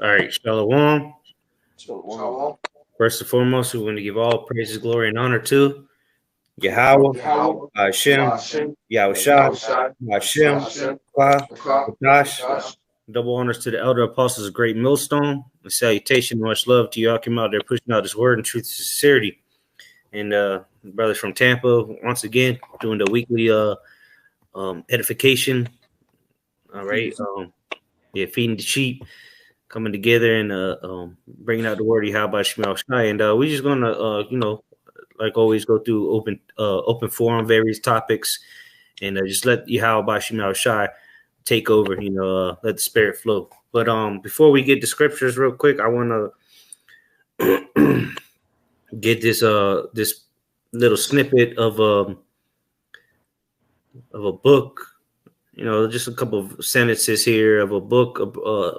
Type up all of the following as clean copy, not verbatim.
All right, Shalom. Shalom. First and foremost, we want to give all praises, glory, and honor to YAHAWAH, Yahawah, Hashem, Yahushua, Yahushua, Hashem, Hashem, Kwa, Kadash. Akash. Double honors to the elder apostles of Great Millstone. A salutation, much love to y'all. Came out there pushing out His word in truth and sincerity. And brothers from Tampa, once again, doing the weekly edification. All right. Feeding the sheep, coming together and bringing out the word of YAHAWASHI. And we're just gonna, like always, go through open forum, various topics, and just let YAHAWASHI take over. Let the spirit flow. But before we get to scriptures, real quick, I want to get this little snippet of a book. Just a couple of sentences here of a book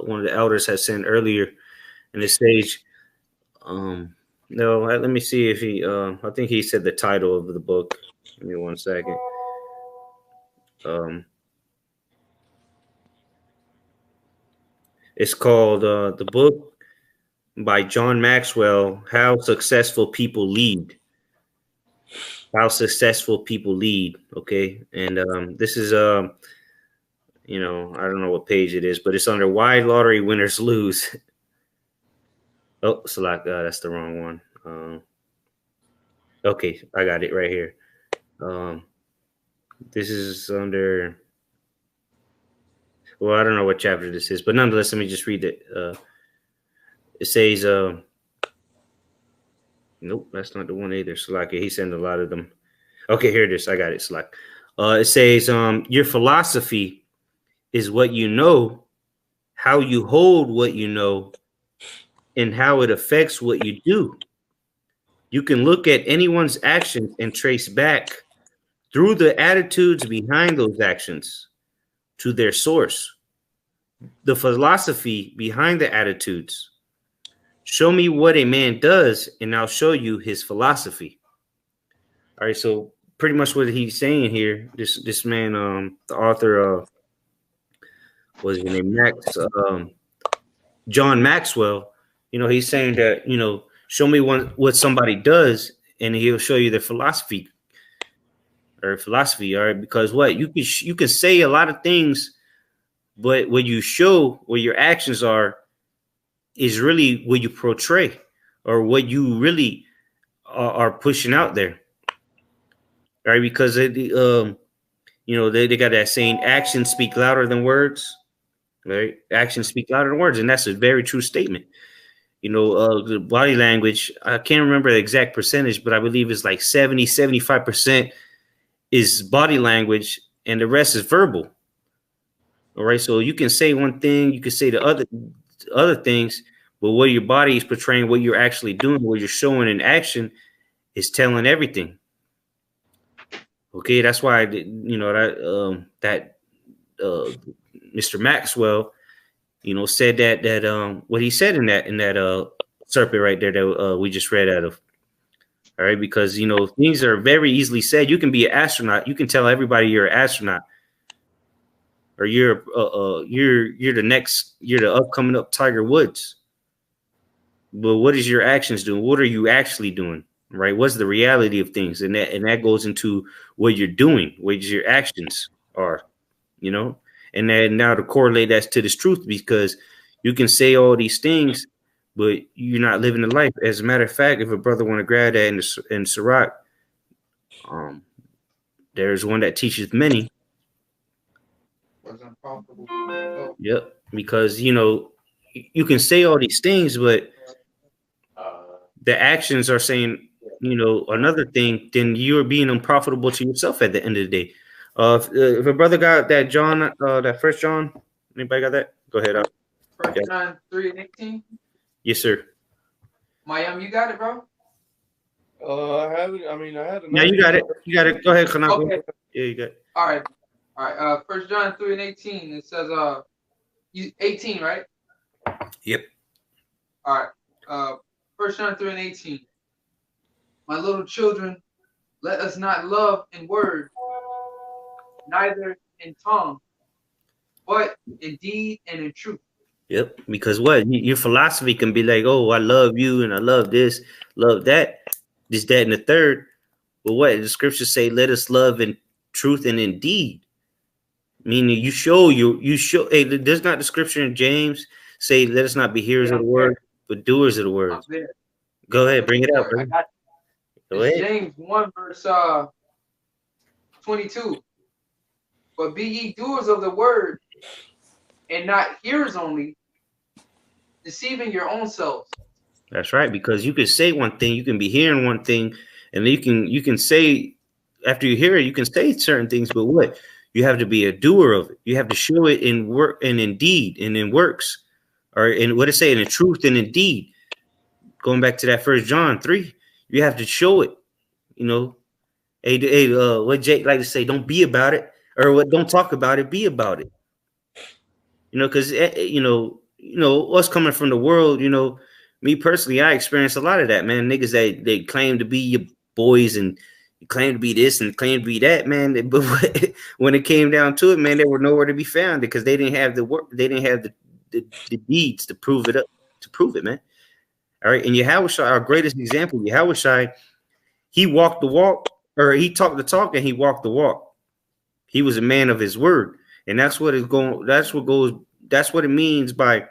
one of the elders had sent earlier in the stage. No, let me see if he. I think he said the title of the book. Give me 1 second. It's called the book by John Maxwell, How Successful People Lead. How Successful People Lead. Okay, and this is I don't know what page it is, but it's under Why Lottery Winners Lose. Oh, Salak, that's the wrong one. Okay, I got it right here. This is under. Well, I don't know what chapter this is, but nonetheless, let me just read it. It says, nope, that's not the one either. Salak, he sent a lot of them. Okay, here it is. I got it, Salak. It says, your philosophy is what you know, how you hold what you know, and how it affects what you do. You can look at anyone's actions and trace back through the attitudes behind those actions to their source, the philosophy behind the attitudes. Show me what a man does, and I'll show you his philosophy. All right, so pretty much what he's saying here, this man, the author of, what's his name, John Maxwell, he's saying that, show me what somebody does, and he'll show you their philosophy. All right, because what you can say a lot of things, but what you show, what your actions are, is really what you portray or what you really are pushing out there. All right, because they got that saying, actions speak louder than words. Right, actions speak louder than words, and that's a very true statement. The body language, I can't remember the exact percentage, but I believe it's like 75% is body language, and the rest is verbal. All right, so you can say one thing, you can say the other things, but what your body is portraying, what you're actually doing, what you're showing in action, is telling everything. Okay, that's why Mr. Maxwell, said that what he said in that serpent right there that we just read out of. All right, because things are very easily said. You can be an astronaut. You can tell everybody you're an astronaut, or you're the upcoming Tiger Woods. But what is your actions doing? What are you actually doing? Right? What's the reality of things? And that goes into what you're doing, what your actions are, and then now to correlate that to this truth, because you can say all these things, but you're not living the life. As a matter of fact, if a brother want to grab that in Sirach, there's one that teaches many. Yep, because you can say all these things, but the actions are saying another thing. Then you're being unprofitable to yourself at the end of the day. If a brother got that John, that First John, anybody got that? Go ahead. First John 3:18. Yes, sir. Mayam, you got it, bro? I have it. I had it. Yeah, you got it. You got it. Go ahead, Khanak. Okay. Yeah, you got it. All right. First John 3:18. It says 18, right? Yep. All right. First John 3:18. My little children, let us not love in word, neither in tongue, but in deed and in truth. Yep. Because what your philosophy can be like, oh, I love you and I love this, love that, this, that, and the third. But what the scriptures say, let us love in truth and in deed. Meaning you show. Hey, there's not the scripture in James say, let us not be hearers Yeah, of the I'm word, there. but doers of the I'm words. there. Go I'm ahead, bring looking it out, for it. I brother. got Go it's ahead. James 1 verse 22. But be ye doers of the word and not hearers only, deceiving your own selves. That's right, because you can say one thing, you can be hearing one thing, and you can say after you hear it, you can say certain things, but what you have to be a doer of it. You have to show it in work and in deed and in works, or in what it say in the truth and in deed. Going back to that First John 3, you have to show it. You know, what Jake like to say, don't be about it, or what don't talk about it, be about it. Because us coming from the world, me personally, I experienced a lot of that, man. Niggas that they claim to be your boys and claim to be this and claim to be that, man. But when it came down to it, man, they were nowhere to be found because they didn't have the work, they didn't have the deeds to prove it up, to prove it, man. All right, and Yahushua, our greatest example, Yahushua, he walked the walk, or he talked the talk, and he walked the walk. He was a man of his word, and that's what is going. That's what goes. That's what it means by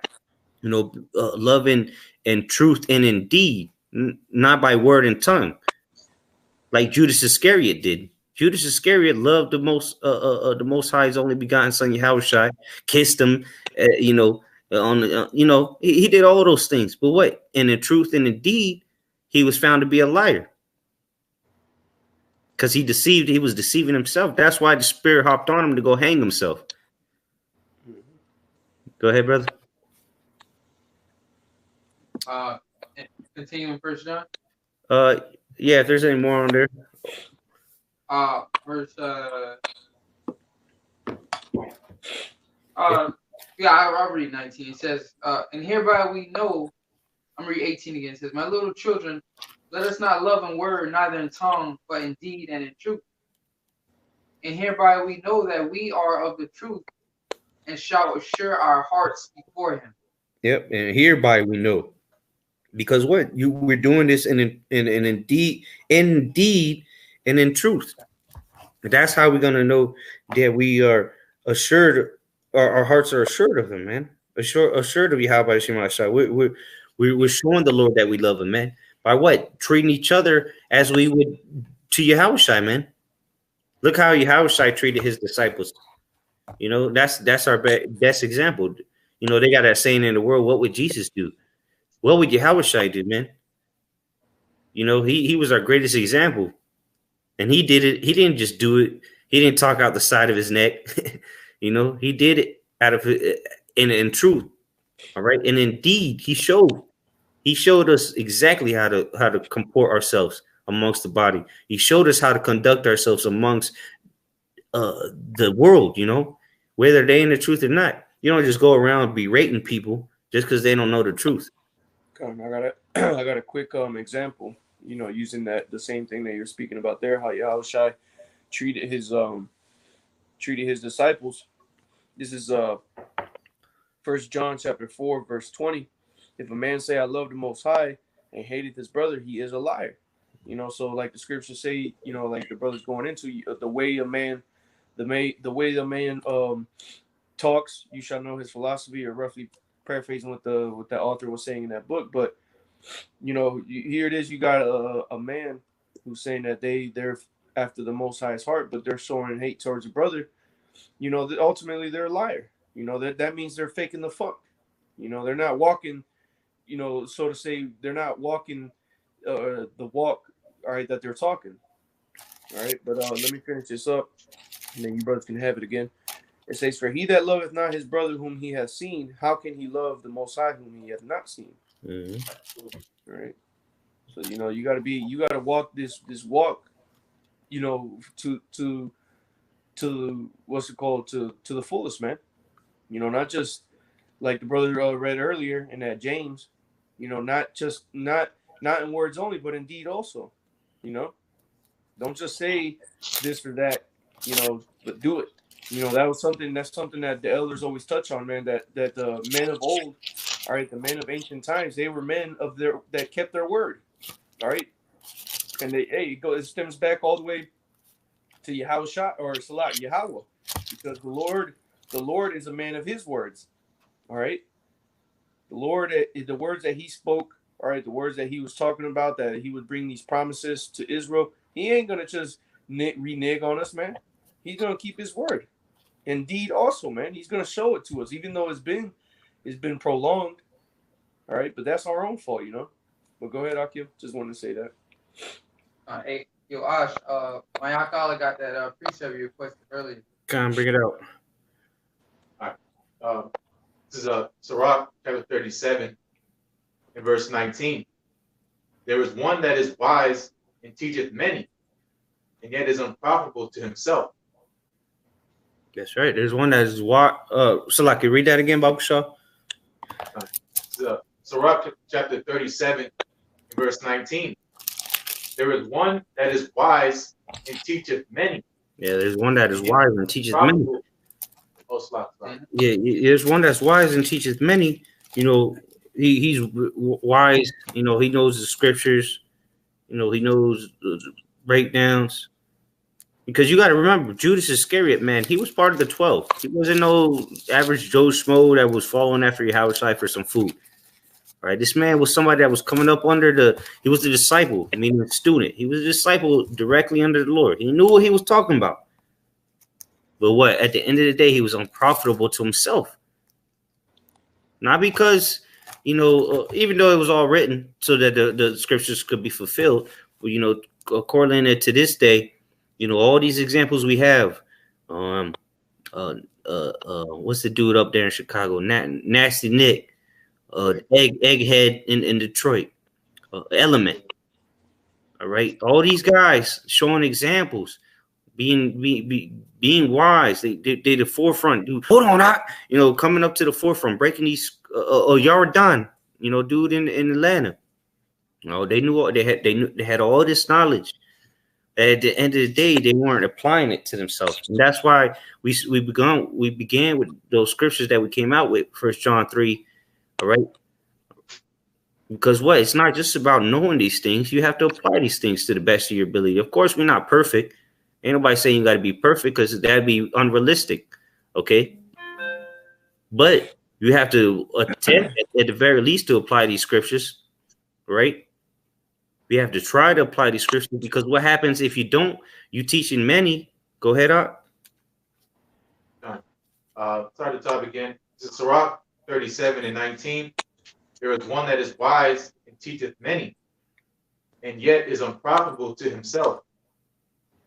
loving and truth and in deed, not by word and tongue, like Judas Iscariot did. Judas Iscariot loved the Most High's only begotten Son Yahushua, kissed him, on he did all those things. But what? And in truth and in deed, he was found to be a liar because he was deceiving himself. That's why the spirit hopped on him to go hang himself. Go ahead, brother. Continuing First John. Yeah, if there's any more on there. Verse yeah, I'll read 19. It says, and hereby we know, I'm reading 18 again. It says, my little children, let us not love in word, neither in tongue, but in deed and in truth. And hereby we know that we are of the truth and shall assure our hearts before him. Yep, and hereby we know. Because we're doing this in deed and in truth. That's how we're gonna know that we are assured, our hearts are assured of him, man. Assured of Yahawah. We're showing the Lord that we love him, man. By what? Treating each other as we would to Yahushua, man. Look how Yahushua treated his disciples. That's our best example. They got that saying in the world, what would Jesus do? What would Yahushua do, man? He was our greatest example. And he did it. He didn't just do it. He didn't talk out the side of his neck. He did it out of in truth. All right. And indeed, he showed us exactly how to comport ourselves amongst the body. He showed us how to conduct ourselves amongst the world, whether they in the truth or not. You don't just go around berating people just because they don't know the truth. I got a quick example. Using the same thing that you're speaking about there, how Yahushua treated his disciples. This is 1 John chapter 4 verse 20. If a man say I love the Most High and hateth his brother, he is a liar. So like the scriptures say, like the brother's going into the way a man, the way the man talks, you shall know his philosophy, or roughly paraphrasing what the author was saying in that book. But here it is. You got a man who's saying that they're after the Most High's heart, but they're showing hate towards a brother. That ultimately they're a liar. That means they're faking the funk. They're not walking. So to say, they're not walking the walk. All right, that they're talking. All right, but let me finish this up, and then you brothers can have it again. It says, "For he that loveth not his brother whom he hath seen, how can he love the Most High whom he hath not seen?" Mm-hmm. All right. So you gotta walk this walk, to what's it called, to the fullest, man. Not just like the brother read earlier in that James, not in words only, but in deed also. Don't just say this or that, but do it. You know, that's something that the elders always touch on, man. That the men of old, all right, the men of ancient times, they were men of that kept their word, all right, and it stems back all the way to Yahawashi or Salat Yahawah, because the Lord is a man of his words, all right. The words that he spoke, all right, the words that he was talking about, that he would bring these promises to Israel. He ain't gonna just renege on us, man. He's gonna keep his word. Indeed, also, man, he's gonna show it to us, even though it's been prolonged. All right, but that's our own fault, you know. But go ahead, Akim. Just wanted to say that. Hey, yo, Ash, my Akala got that precept you requested earlier. Come bring it out. All right. This is Sirach chapter 37 and verse 19. There is one that is wise and teacheth many, and yet is unprofitable to himself. That's right. There's one that is Salaki, read that again, Babu Shah. Sirach chapter 37 and verse 19. There is one that is wise and teacheth many. Yeah, there's one that is wise and teaches many. Oh, yeah, there's one that's wise and teaches many. You know, he's wise. You know, he knows the scriptures. You know, he knows the breakdowns. Because you got to remember, Judas Iscariot, man, he was part of the 12. He wasn't no average Joe Schmo that was following after Yahawashi for some food. All right, this man was somebody that was coming up he was the disciple, meaning the student. He was a disciple directly under the Lord. He knew what he was talking about. But what? At the end of the day, he was unprofitable to himself. Not because, you know, even though it was all written so that the scriptures could be fulfilled, but, you know, correlating to this day, you know, all these examples we have, what's the dude up there in Chicago? Nasty Nick, Egghead in Detroit, Element. All right, all these guys showing examples, being wise. They the forefront, dude. Hold on, you know, coming up to the forefront, breaking these. Yardan, you know, dude in Atlanta. You know, they knew they had all this knowledge. At the end of the day, they weren't applying it to themselves, and that's why we began with those scriptures that we came out with, 1 John 3. All right, because what? It's not just about knowing these things. You have to apply these things to the best of your ability. Of course, we're not perfect. Ain't nobody saying you got to be perfect, because that'd be unrealistic. Okay, but you have to attempt at the very least to apply these scriptures, right? We have to try to apply these scriptures, because what happens if you don't? You teaching many. Go ahead, Art. Start the top again. This is Sirach 37 and 19. There is one that is wise and teacheth many, and yet is unprofitable to himself.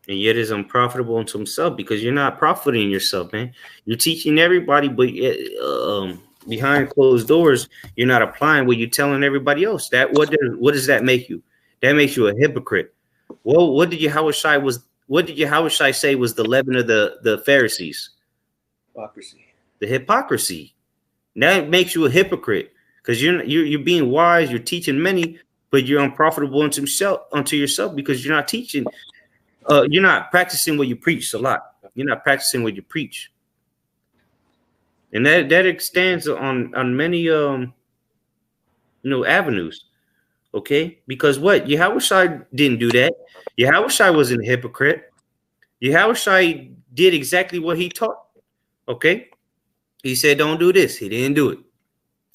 And yet is unprofitable unto himself, because you're not profiting yourself, man. You're teaching everybody, but behind closed doors, you're not applying what you're telling everybody else. That what does that make you? That makes you a hypocrite. Well, what did Yahawashi say was the leaven of the Pharisees? Hypocrisy. The hypocrisy. That makes you a hypocrite, because you're being wise, you're teaching many, but you're unprofitable unto yourself, because you're not teaching. You're not practicing what you preach a lot. You're not practicing what you preach, and that extends on many avenues. Okay, because what? Yahawashi didn't do that. Yahawashi wasn't a hypocrite. Yahawashi did exactly what he taught. Okay, he said don't do this. He didn't do it.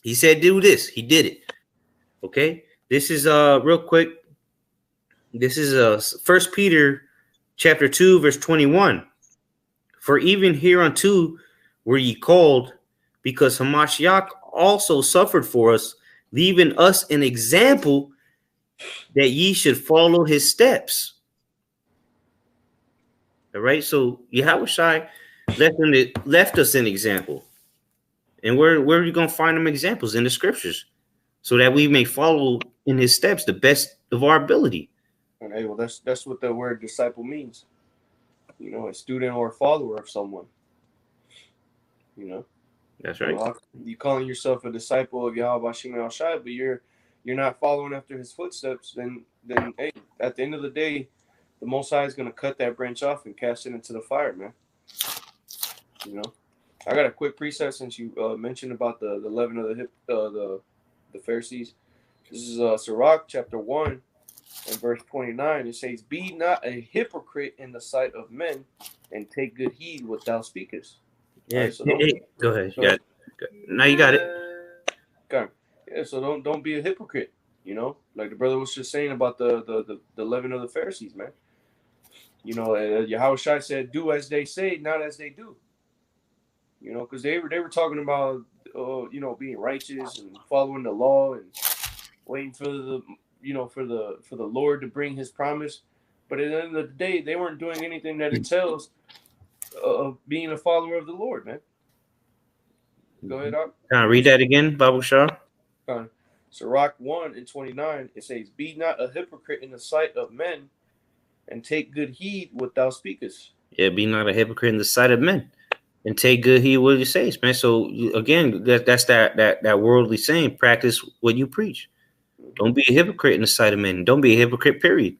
He said do this. He did it. Okay, this is real quick. This is 1 Peter chapter 2 verse 21. For even hereunto were ye called, because Hamashiach also suffered for us, leaving us an example that ye should follow his steps. All right, so Yahawashi left us an example. And where are you going to find them examples? In the scriptures, so that we may follow in his steps the best of our ability. And hey, well, that's what the word disciple means. You know, a student or a follower of someone. You know, that's right. You calling yourself a disciple of YAHAWASHI, but you're not following after his footsteps. Then hey, at the end of the day, the Most High is going to cut that branch off and cast it into the fire, man. You know, I got a quick preset since you mentioned about the leaven of the Pharisees. This is Sirach chapter 1 and verse 29. It says, "Be not a hypocrite in the sight of men, and take good heed what thou speakest." Yeah. Right, so Go ahead. You got it. Now you got it. okay. Yeah, so don't be a hypocrite. You know, like the brother was just saying about the leaven of the Pharisees, man. You know, YAHAWASHI said, "Do as they say, not as they do." You know, because they were talking about you know, being righteous and following the law and waiting for the for the Lord to bring His promise. But at the end of the day, they weren't doing anything that it tells of being a follower of the Lord, man. Go ahead, Doc. Can I read that again, Bible Shaw? Sirach 1 and 29, it says, "Be not a hypocrite in the sight of men, and take good heed what thou speakest." Yeah, be not a hypocrite in the sight of men, and take good heed what you say, man. So again, that's that worldly saying: practice what you preach. Don't be a hypocrite in the sight of men. Don't be a hypocrite. Period.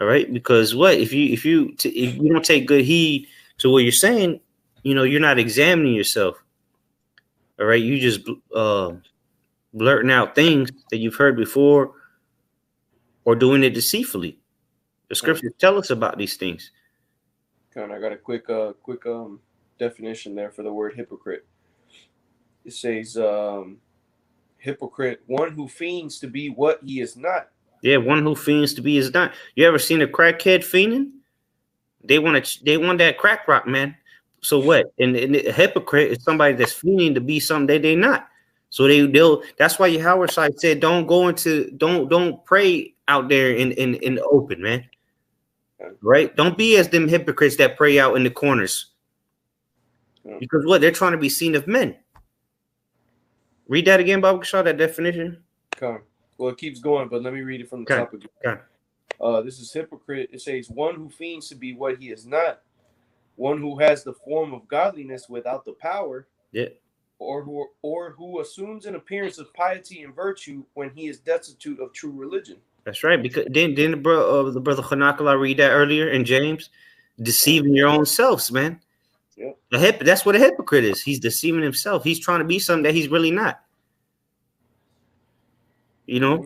All right, because what if you don't take good heed to what you're saying? You know, you're not examining yourself. All right, you just blurting out things that you've heard before, or doing it deceitfully. The scriptures tell us about these things. I got a quick definition there for the word hypocrite. It says, hypocrite, one who feigns to be what he is not. Yeah, one who feigns to be is not. You ever seen a crackhead fiending? They want that crack rock, man. So what? And a hypocrite is somebody that's fiending to be something that they're not. So they'll. That's why YAHAWASHI said, don't pray out there in the open, man. Right? Don't be as them hypocrites that pray out in the corners. Because what? They're trying to be seen of men. Read that again, Baba Shaw, that definition. Okay. Well, it keeps going, but let me read it from the top again. Okay. This is hypocrite. It says, one who feigns to be what he is not, one who has the form of godliness without the power, yeah, or who assumes an appearance of piety and virtue when he is destitute of true religion. That's right. Because didn't the brother Hanakala read that earlier in James? Deceiving your own selves, man. Yeah. That's what a hypocrite is. He's deceiving himself. He's trying to be something that he's really not. You know?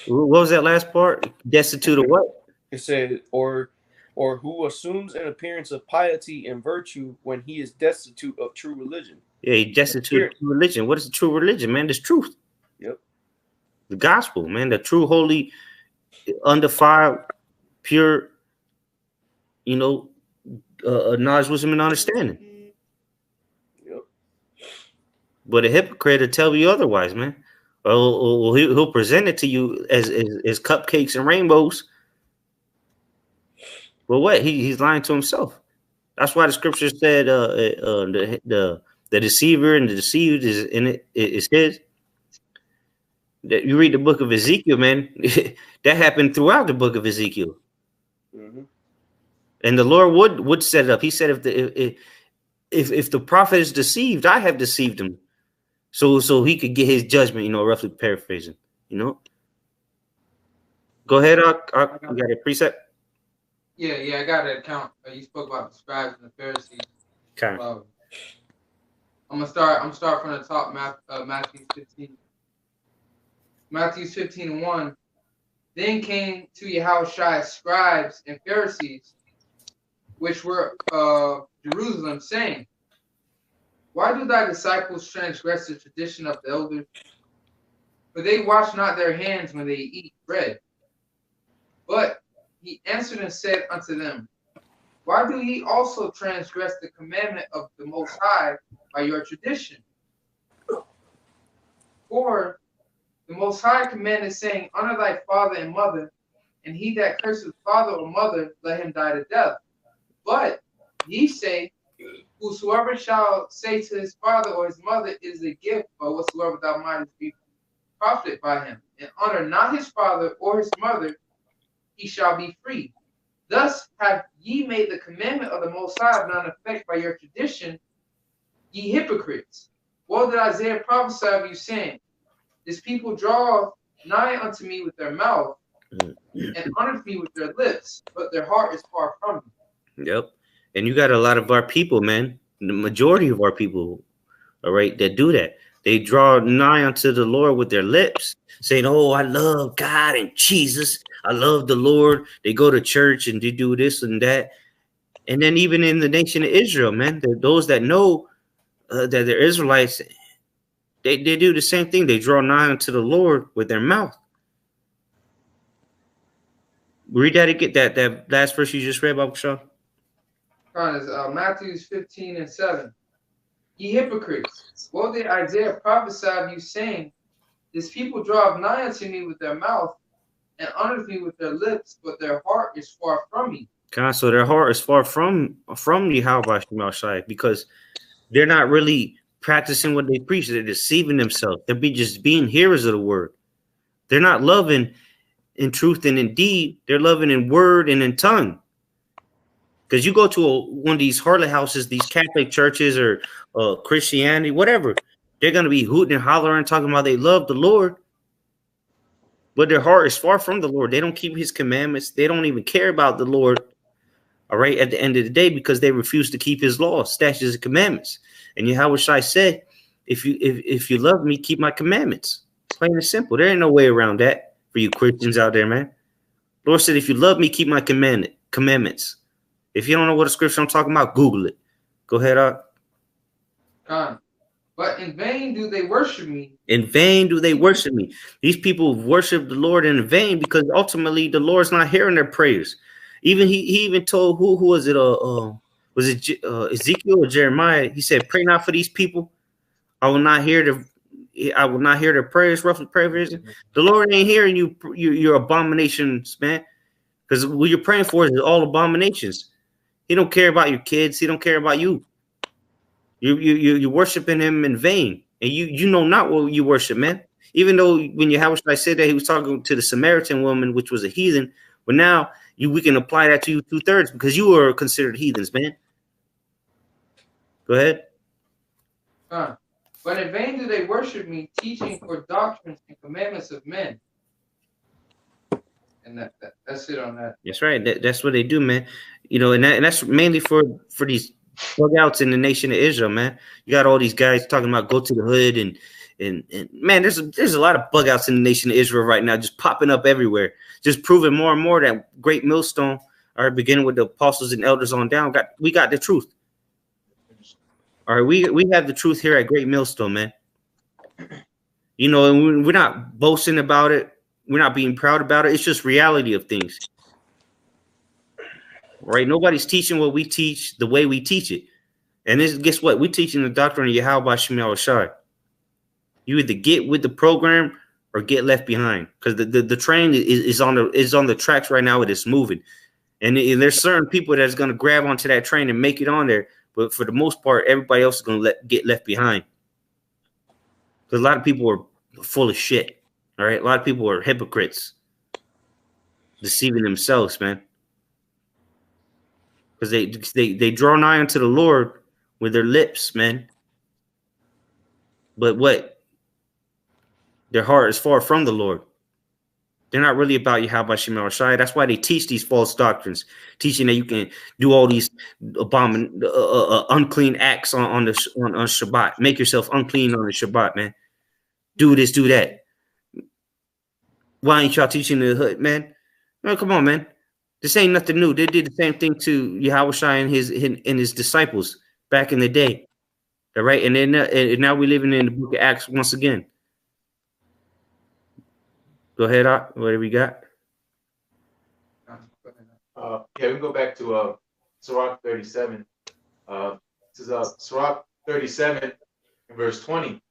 What was that last part? Destitute of what? It said, or who assumes an appearance of piety and virtue when he is destitute of true religion. Yeah, he destitute of true religion. What is the true religion, man? There's truth. Yep. The gospel, man. The true, holy, undefiled, pure, you know, knowledge, wisdom, and understanding. Yep. But a hypocrite will tell you otherwise, man. Well, he'll present it to you as cupcakes and rainbows. But what? He's lying to himself. That's why the scripture said the deceiver and the deceived is in it is his. That you read the book of Ezekiel, man. That happened throughout the book of Ezekiel. Mm-hmm. And the Lord would set it up. He said, if the prophet is deceived, I have deceived him. So he could get his judgment, you know, roughly paraphrasing, you know. Go ahead, you got a preset? Yeah, I got an account. You spoke about the scribes and the Pharisees. Okay. I'm gonna start from the top. Matthew 15. Matthew 15:1. Then came to YAHAWASHI scribes and Pharisees, which were Jerusalem, saying, "Why do thy disciples transgress the tradition of the elders? For they wash not their hands when they eat bread." But he answered and said unto them, "Why do ye also transgress the commandment of the Most High by your tradition? For the Most High commanded, saying, Honor thy father and mother, and he that curses father or mother, let him die to death. But ye say, Whosoever shall say to his father or his mother, It is a gift, or whatsoever thou mightest be profited by him, and honor not his father or his mother, he shall be free. Thus have ye made the commandment of the Most High of none effect by your tradition, ye hypocrites. Well did Isaiah prophesy of you, saying, This people draw nigh unto me with their mouth, and honor me with their lips, but their heart is far from me. Yep. And you got a lot of our people, man, the majority of our people, all right, that do that. They draw nigh unto the Lord with their lips, saying, "Oh, I love God and Jesus. I love the Lord." They go to church and they do this and that. And then even in the nation of Israel, man, those that know that they're Israelites, they do the same thing. They draw nigh unto the Lord with their mouth. Read that again, that last verse you just read, Bible Shaw. Matthew 15:7. Ye hypocrites, well did Isaiah prophesy of you, saying, this people draw nigh unto me with their mouth, and honor me with their lips, but their heart is far from me. So their heart is far from YAHAWASHI, because they're not really practicing what they preach. They're deceiving themselves. They're just being hearers of the word. They're not loving in truth and in deed. They're loving in word and in tongue. Because you go to one of these harlot houses, these Catholic churches or Christianity, whatever, they're going to be hooting and hollering, talking about they love the Lord, but their heart is far from the Lord. They don't keep his commandments. They don't even care about the Lord, all right, at the end of the day, because they refuse to keep his laws, statutes, and commandments. And YAHAWASHI said, if you love me, keep my commandments. Plain and simple. There ain't no way around that for you Christians out there, man. Lord said, if you love me, keep my commandments. If you don't know what a scripture I'm talking about, Google it. Go ahead, But in vain do they worship me. In vain do they worship me. These people worship the Lord in vain, because ultimately the Lord's not hearing their prayers. Even he even told who was it? Was it Ezekiel or Jeremiah? He said, "Pray not for these people. I will not hear their prayers." Roughly paraphrasing. The Lord ain't hearing your abominations, man. Because what you're praying for is all abominations. He don't care about your kids. He don't care about you. You're worshiping him in vain, and you know not what you worship, man. Even though when YAHAWASHI said that he was talking to the Samaritan woman, which was a heathen, but now we can apply that to you 2/3, because you are considered heathens, man. Go ahead. But in vain do they worship me, teaching for doctrines and commandments of men. And that's it on that. That's right. That's what they do, man. You know, and that's mainly for these bug outs in the nation of Israel, man. You got all these guys talking about go to the hood and man, there's a lot of bug outs in the nation of Israel right now, just popping up everywhere, just proving more and more that great millstone, all right, beginning with the apostles and elders on down, we got the truth. All right, we have the truth here at Great Millstone, man. You know, and we're not boasting about it. We're not being proud about it. It's just reality of things. Right? Nobody's teaching what we teach the way we teach it. And this, guess what? We're teaching the doctrine of YAHAWASHI. You either get with the program or get left behind, because the train is on the tracks right now. It is moving, and there's certain people that's going to grab onto that train and make it on there. But for the most part, everybody else is going to get left behind, because a lot of people are full of shit. All right, a lot of people are hypocrites, deceiving themselves, man, because they draw nigh unto the Lord with their lips, man. But what? Their heart is far from the Lord. They're not really about YAHAWASHI. That's why they teach these false doctrines, teaching that you can do all these unclean acts on Shabbat. Make yourself unclean on the Shabbat, man. Do this, do that. Why ain't y'all teaching the hood, man? No, come on, man. This ain't nothing new. They did the same thing to YAHAWASHI and his disciples back in the day. All right, and then and now we're living in the book of Acts once again. Go ahead, what do we got? Yeah, we can go back to Sirach 37. This is Sirach 37 in verse 20.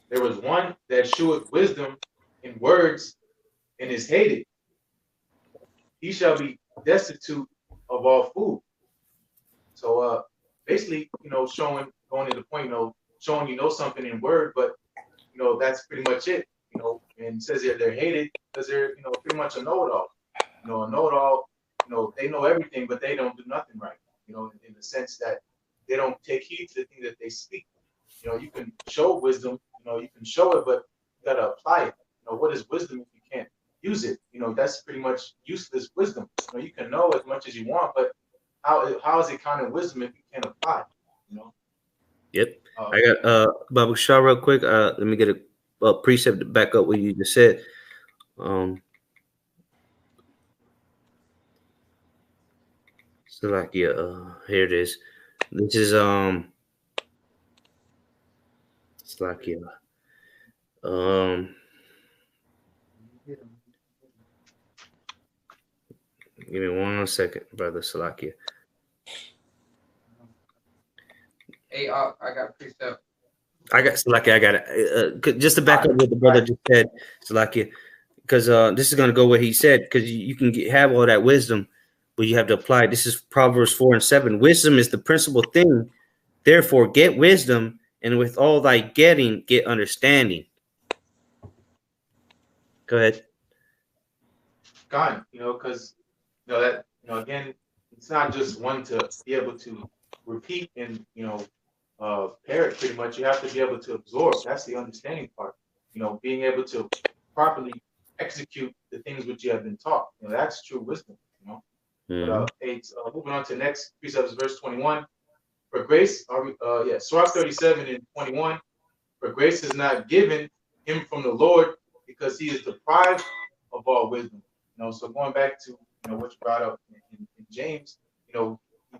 There was one that sheweth wisdom in words and is hated. He shall be destitute of all food. So basically, you know, going to the point, you know, showing you know something in word, but you know, that's pretty much it. You know, and it says here they're hated because they're, you know, pretty much a know-it-all. You know, a know-it-all, you know, they know everything, but they don't do nothing right. You know, in the sense that they don't take heed to the thing that they speak. You know, you can show wisdom, you know, you can show it, but you got to apply it. You know, what is wisdom if you can't use it? You know, that's pretty much useless wisdom. You know, you can know as much as you want, but how is it counting wisdom if you can't apply? You know. Yep. I got Baba Shah real quick. Let me get a precept to back up what you just said. So like here it is. This is it's like give me 1 second, brother Salakia. Hey, I got precept. I got Salakia. I got it. Just to back up what the brother just said, Salakia, because this is going to go where he said, because you can have all that wisdom, but you have to apply it. This is Proverbs 4:7. Wisdom is the principal thing. Therefore, get wisdom, and with all thy getting, get understanding. Go ahead. God, you know, because that again, it's not just one to be able to repeat and parrot. Pretty much, you have to be able to absorb. That's the understanding part. You know, being able to properly execute the things which you have been taught. You know, that's true wisdom. You know. But moving on to the next precept, verse 21. For grace, Surah 37 and 21. For grace is not given him from the Lord because he is deprived of all wisdom. You know, so going back to what you brought up in James,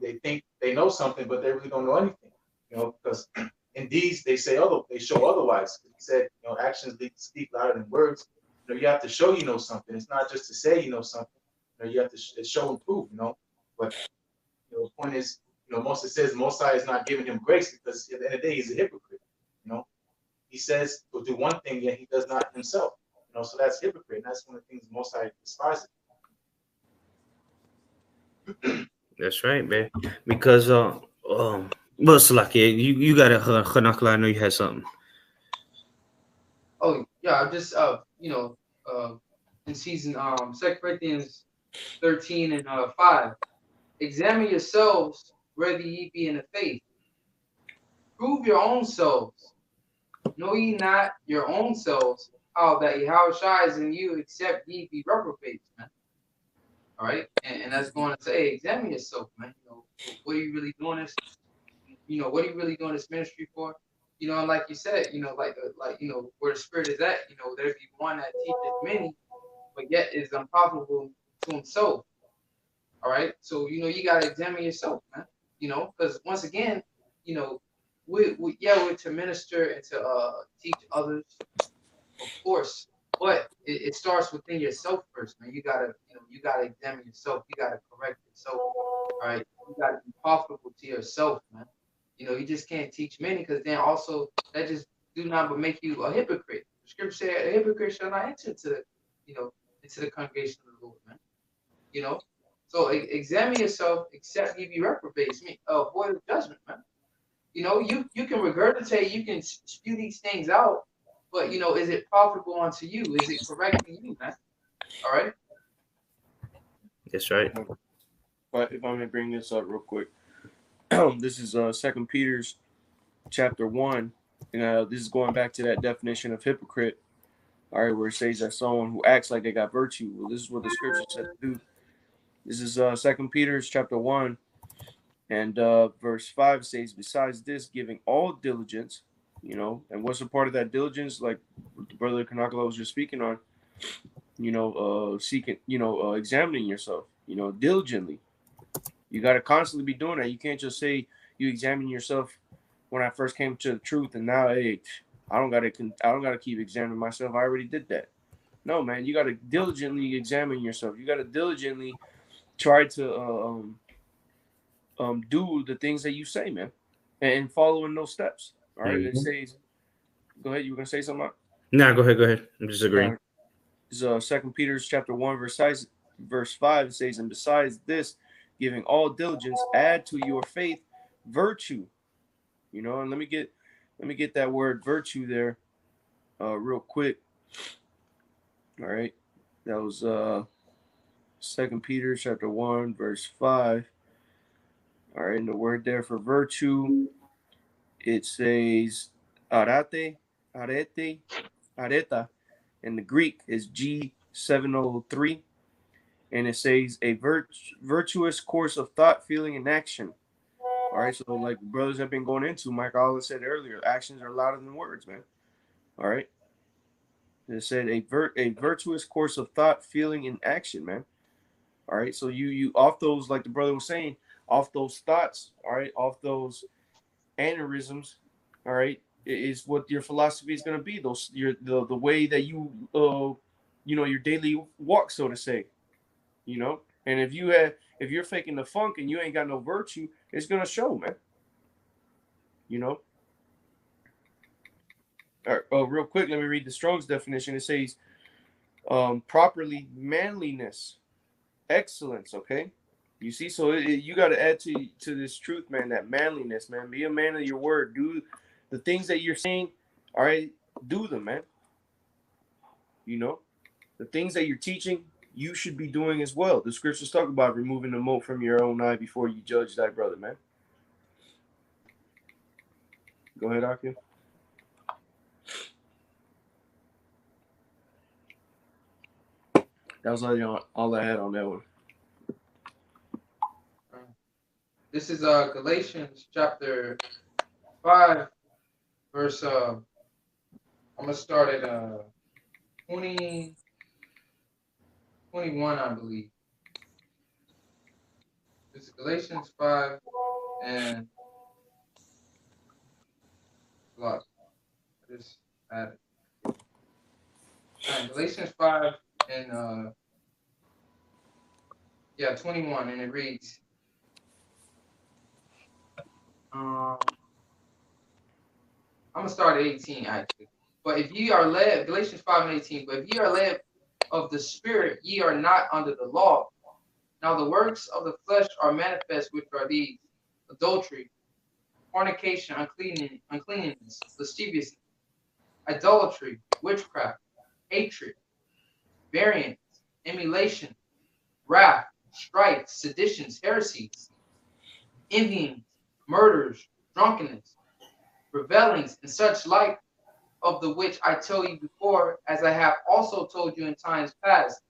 they think they know something, but they really don't know anything. You know, because in deeds they show otherwise. He said, actions speak louder than words. You know, you have to show something. It's not just to say something. You have to show and prove. But the point is, Moses says Most High is not giving him grace because at the end of the day he's a hypocrite. He says to do one thing, yet he does not himself. So that's hypocrite, and that's one of the things Most High despises. That's right, man. Because Salakia, you got a Hanakla. I know you had something. Oh yeah, I just in season 2 Corinthians 13 and 5. Examine yourselves whether ye be in the faith. Prove your own selves. Know ye not your own selves how that YAHAWASHI is in you, except ye be reprobates, man. All right, and that's going to say, examine yourself, man. What are you really doing this? What are you really doing this ministry for? And like you said, where the spirit is at, there be one that teaches many, but yet is unprofitable to himself. All right, so you gotta examine yourself, man. Because once again, we're to minister and to teach others, of course, but it starts within yourself first, man. You gotta examine yourself. You gotta correct yourself. All right, you gotta be profitable to yourself, man. You just can't teach many, because then also that just do not but make you a hypocrite. The scripture said a hypocrite shall not enter into the congregation of the Lord, man. So examine yourself, except ye be reprobates. Avoid of judgment, man. You can regurgitate, you can spew these things out, but is it profitable unto you? Is it correcting you, man? All right. That's right. But if I may bring this up real quick, this is 2 Peter's chapter 1, and this is going back to that definition of hypocrite. All right, where it says that someone who acts like they got virtue. Well, this is what the scripture said to do. This is 2 Peter's chapter 1, and verse 5 says, besides this, giving all diligence, and what's a part of that diligence, like the brother Kanakala was just speaking on, seeking, examining yourself, diligently. You got to constantly be doing that. You can't just say you examine yourself when I first came to the truth, and now, hey, I don't gotta keep examining myself. I already did that. No, man, you got to diligently examine yourself. You got to diligently try to do the things that you say, man, and following those steps. All right. It says, go ahead. You were gonna say something? No, go ahead. I'm just agreeing. It's 2 Peter's chapter 1, verse 5. It says, and besides this, giving all diligence, add to your faith virtue. And let me get that word virtue there, real quick. All right, that was 2 Peter chapter 1, verse 5. All right, and the word there for virtue, it says arete, areta, and the Greek is G703, and it says a virtuous course of thought, feeling, and action. All right, so like brothers have been going into, Mike Oliver said earlier, actions are louder than words, man. All right, it said a virtuous course of thought, feeling, and action, man. All right, so you off those, like the brother was saying, off those thoughts, all right, off those aneurysms, all right, is what your philosophy is going to be. Those the way that you your daily walk, so to say, you know. And if you're faking the funk and you ain't got no virtue, it's gonna show, man. You know. Real quick, let me read the Strong's definition. It says, properly manliness, excellence. Okay, you see, so you got to add to this truth, man. That manliness, man. Be a man of your word. Do the things that you're saying. All right, do them, man. You know, the things that you're teaching, you should be doing as well. The scriptures talk about removing the mote from your own eye before you judge thy brother, man. Go ahead, Akim. That was all I had on that one. This is Galatians chapter 5, verse I'm gonna start at 21, I believe. This is Galatians 5 and lost. I just added. Right, Galatians 5 and 21, and it reads. I'm gonna start at 18 actually. But if ye are led, Galatians 5 and 18, but if ye are led of the Spirit, ye are not under the law. Now the works of the flesh are manifest, which are these: adultery, fornication, uncleanness, lasciviousness, idolatry, witchcraft, hatred, variance, emulation, wrath, strife, seditions, heresies, envyings, murders, drunkenness, revelings, and such like, of the which I tell you before, as I have also told you in times past,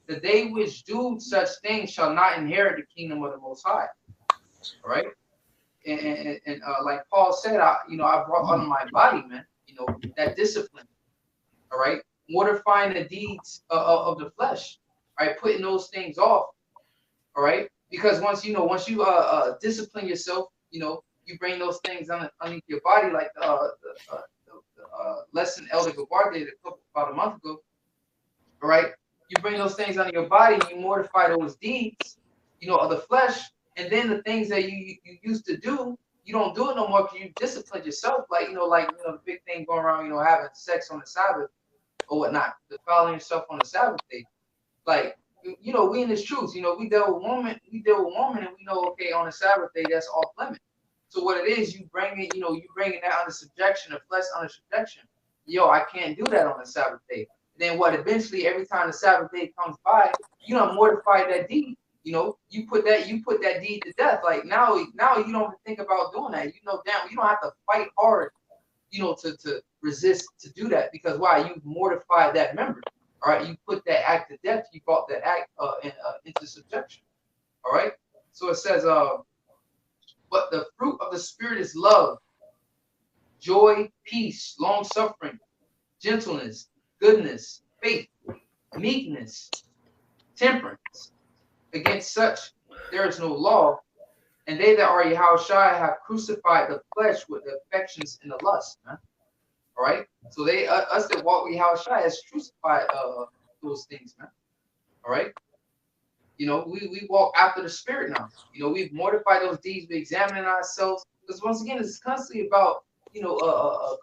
that they which do such things shall not inherit the kingdom of the Most High. All right, and like Paul said, I brought under my body, man, that discipline. All right, mortifying the deeds of the flesh. All right, putting those things off. All right, because once you discipline yourself, you bring those things underneath your body, like the lesson Elder Gabar did about a month ago. All right, you bring those things under your body, you mortify those deeds, of the flesh, and then the things that you used to do, you don't do it no more because you discipline yourself. Like the big thing going around, having sex on the Sabbath or whatnot, defiling yourself on the Sabbath day. Like, we in this truth, we deal with woman, and we know, okay, on the Sabbath day, that's off limit. So what it is, you bring it, you bringing that under subjection, the flesh under subjection. I can't do that on the Sabbath day. And then what? Eventually, every time the Sabbath day comes by, you don't mortify that deed. You put that deed to death. Like now you don't even think about doing that. Damn, you don't have to fight hard, to resist to do that, because why? You mortified that member. All right, you put that act to death. You brought that act into subjection. All right. So it says, but the fruit of the Spirit is love, joy, peace, long suffering, gentleness, goodness, faith, meekness, temperance. Against such there is no law. And they that are YAHAWASHI have crucified the flesh with the affections and the lust. Man. All right. So us that walk with YAHAWASHI has crucified those things, man. All right. We walk after the Spirit now. We've mortified those deeds. We're examining ourselves. Because once again, it's constantly about,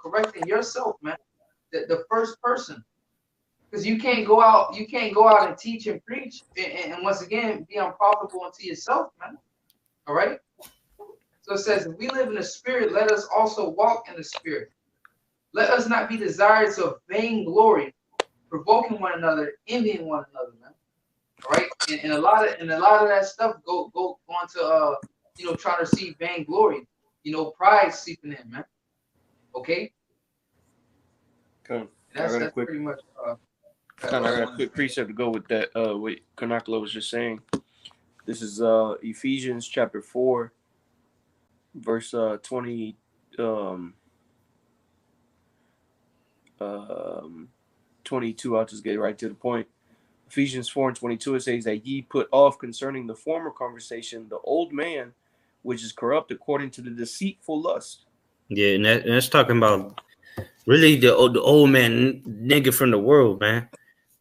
correcting yourself, man. The first person. Because you can't go out and teach and preach and once again be unprofitable unto yourself, man. All right. So it says, if we live in the Spirit, let us also walk in the Spirit. Let us not be desirous of vainglory, provoking one another, envying one another, man. All right, and a lot of that stuff go on to trying to receive vainglory, pride seeping in, man. Okay. Okay. That's pretty much Kind of got a quick precept to go with that. What Kanakala was just saying. This is Ephesians chapter 4, verse 20. 22. I'll just get right to the point. Ephesians 4:22. It says that ye put off concerning the former conversation the old man, which is corrupt according to the deceitful lust. Yeah, and that's talking about really the old man nigga from the world, man.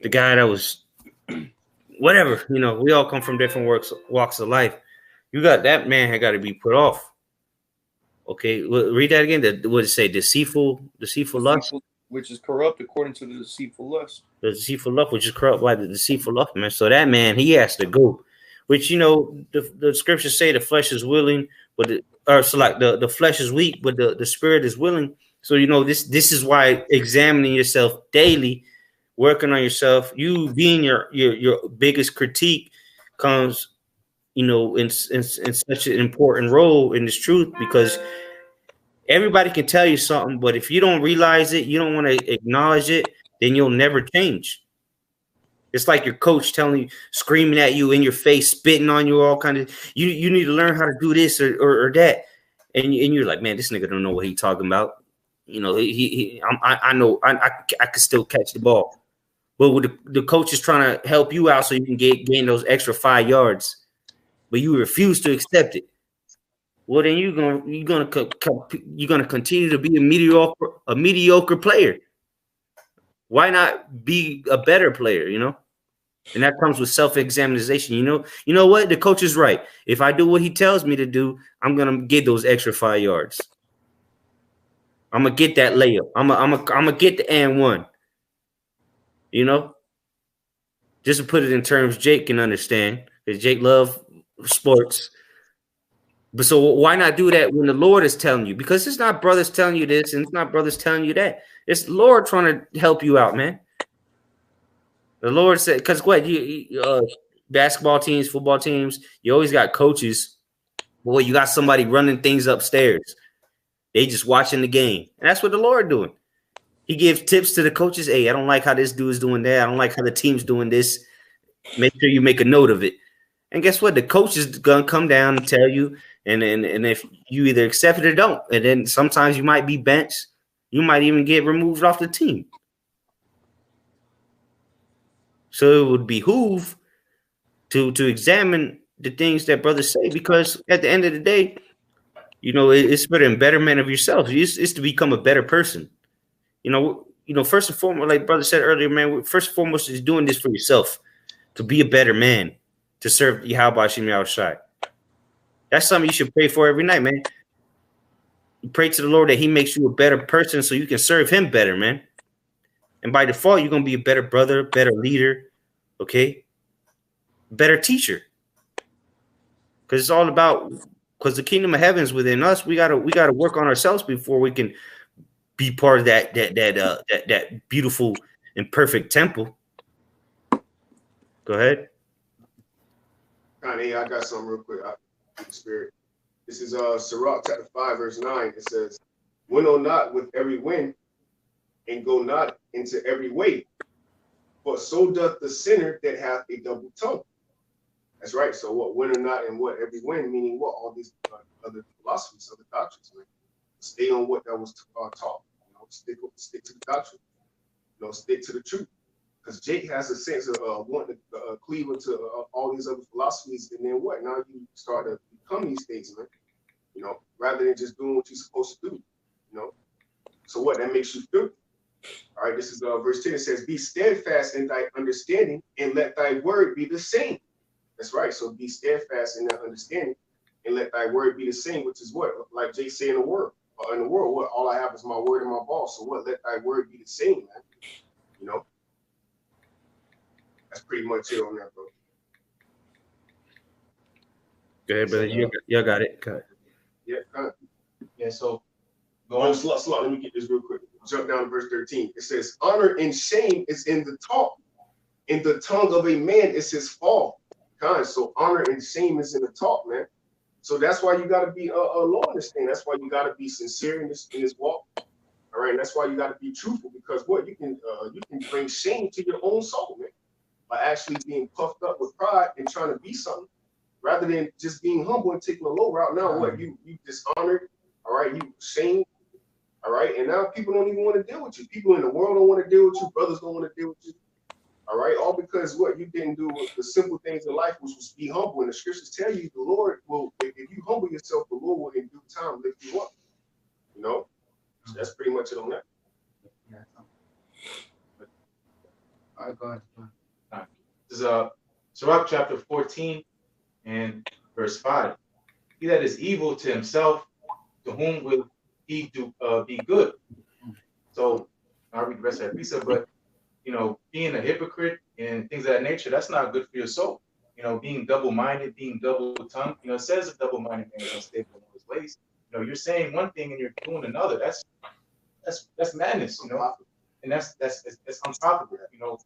The guy that was whatever, you know. We all come from different walks of life. You got that man had got to be put off. Okay, read that again. What did it say? Deceitful lust, which is corrupt according to the deceitful lust. The deceitful lust, which is corrupt by the deceitful lust, man. So that man, he has to go. Which, you know, the scriptures say the flesh is willing, but the flesh is weak, but the spirit is willing. So, you know, this is why examining yourself daily, working on yourself, you being your biggest critique comes, you know, in such an important role in this truth, because everybody can tell you something, but if you don't realize it, you don't want to acknowledge it, then you'll never change. It's like your coach telling you, screaming at you in your face, spitting on you, all kind of, you need to learn how to do this or that. And you're like, man, this nigga don't know what he's talking about. You know, I know I can still catch the ball. But the coach is trying to help you out so you can gain those extra 5 yards, but you refuse to accept it. Well, then you're gonna continue to be a mediocre player. Why not be a better player? You know, and that comes with self-examination. You know what? The coach is right. If I do what he tells me to do, I'm gonna get those extra 5 yards. I'm gonna get that layup. I'm gonna get the and one. You know, just to put it in terms Jake can understand, because Jake loves sports. But so why not do that when the Lord is telling you? Because it's not brothers telling you this, and it's not brothers telling you that. It's the Lord trying to help you out, man. The Lord said, because what basketball teams, football teams, you always got coaches. Boy, you got somebody running things upstairs. They just watching the game, and that's what the Lord doing. He gives tips to the coaches. Hey, I don't like how this dude is doing that. I don't like how the team's doing this. Make sure you make a note of it. And guess what? The coach is gonna come down and tell you. And if you either accept it or don't, and then sometimes you might be benched, you might even get removed off the team. So it would behoove to examine the things that brothers say, because at the end of the day, you know, it's for the betterment of yourself. It's to become a better person. You know, first and foremost, like brother said earlier, man, first and foremost is doing this for yourself, to be a better man, to serve YAHAWASHI. That's something you should pray for every night, man. You pray to the Lord that he makes you a better person so you can serve him better, man. And by default, you're going to be a better brother, better leader, okay? Better teacher. Because it's all about, because the kingdom of heaven is within us. We gotta work on ourselves before we can be part of that beautiful and perfect temple. Go ahead. I got something real quick. Spirit. This is Sirach chapter 5, verse 9. It says, winnow not with every wind, and go not into every way, but so doth the sinner that hath a double tongue. That's right. So what winnow not and what every wind, meaning what? All these other philosophies, other doctrines, man. Stay on what that was taught. You know, stick to the doctrine. You know, stick to the truth. Because Jake has a sense of wanting to cleave into all these other philosophies, and then what? Now you start to become these things, man. You know, rather than just doing what you're supposed to do. You know, so what? That makes you filthy. All right, this is verse 10. It says, "Be steadfast in thy understanding, and let thy word be the same." That's right. So be steadfast in that understanding, and let thy word be the same. Which is what, like Jake said in the world, what all I have is my word and my ball. So what? Let thy word be the same, man. You know. That's pretty much it on that, bro. Go ahead, brother. You got it. Got it. Yeah, kind of. Yeah, so Go slow. Let me get this real quick. Jump down to verse 13. It says, honor and shame is in the talk. In the tongue of a man is his fall. So honor and shame is in the talk, man. So that's why you got to be low in this thing. That's why you got to be sincere in this walk. All right, and that's why you got to be truthful, because what you can bring shame to your own soul, man, by actually being puffed up with pride and trying to be something, rather than just being humble and taking the low route. Now what you dishonored, all right, you shamed, all right, and now people don't even want to deal with you. People in the world don't want to deal with you. Brothers don't want to deal with you. All right, all because what you didn't do the simple things in life, which was be humble. And the scriptures tell you the Lord will, if you humble yourself, the Lord will in due time lift you up. You know, so that's pretty much it on that. Yeah. All right, go ahead. All right. This is Sirach chapter 14 and verse 5. He that is evil to himself, to whom will he do be good? So I'll read the rest of that precept, but you know, being a hypocrite and things of that nature, that's not good for your soul. You know, being double-minded, being double-tongued. You know, it says a double-minded man is unstable in his ways. You know, you're saying one thing and you're doing another. That's madness. You know, and that's unprofitable. You know,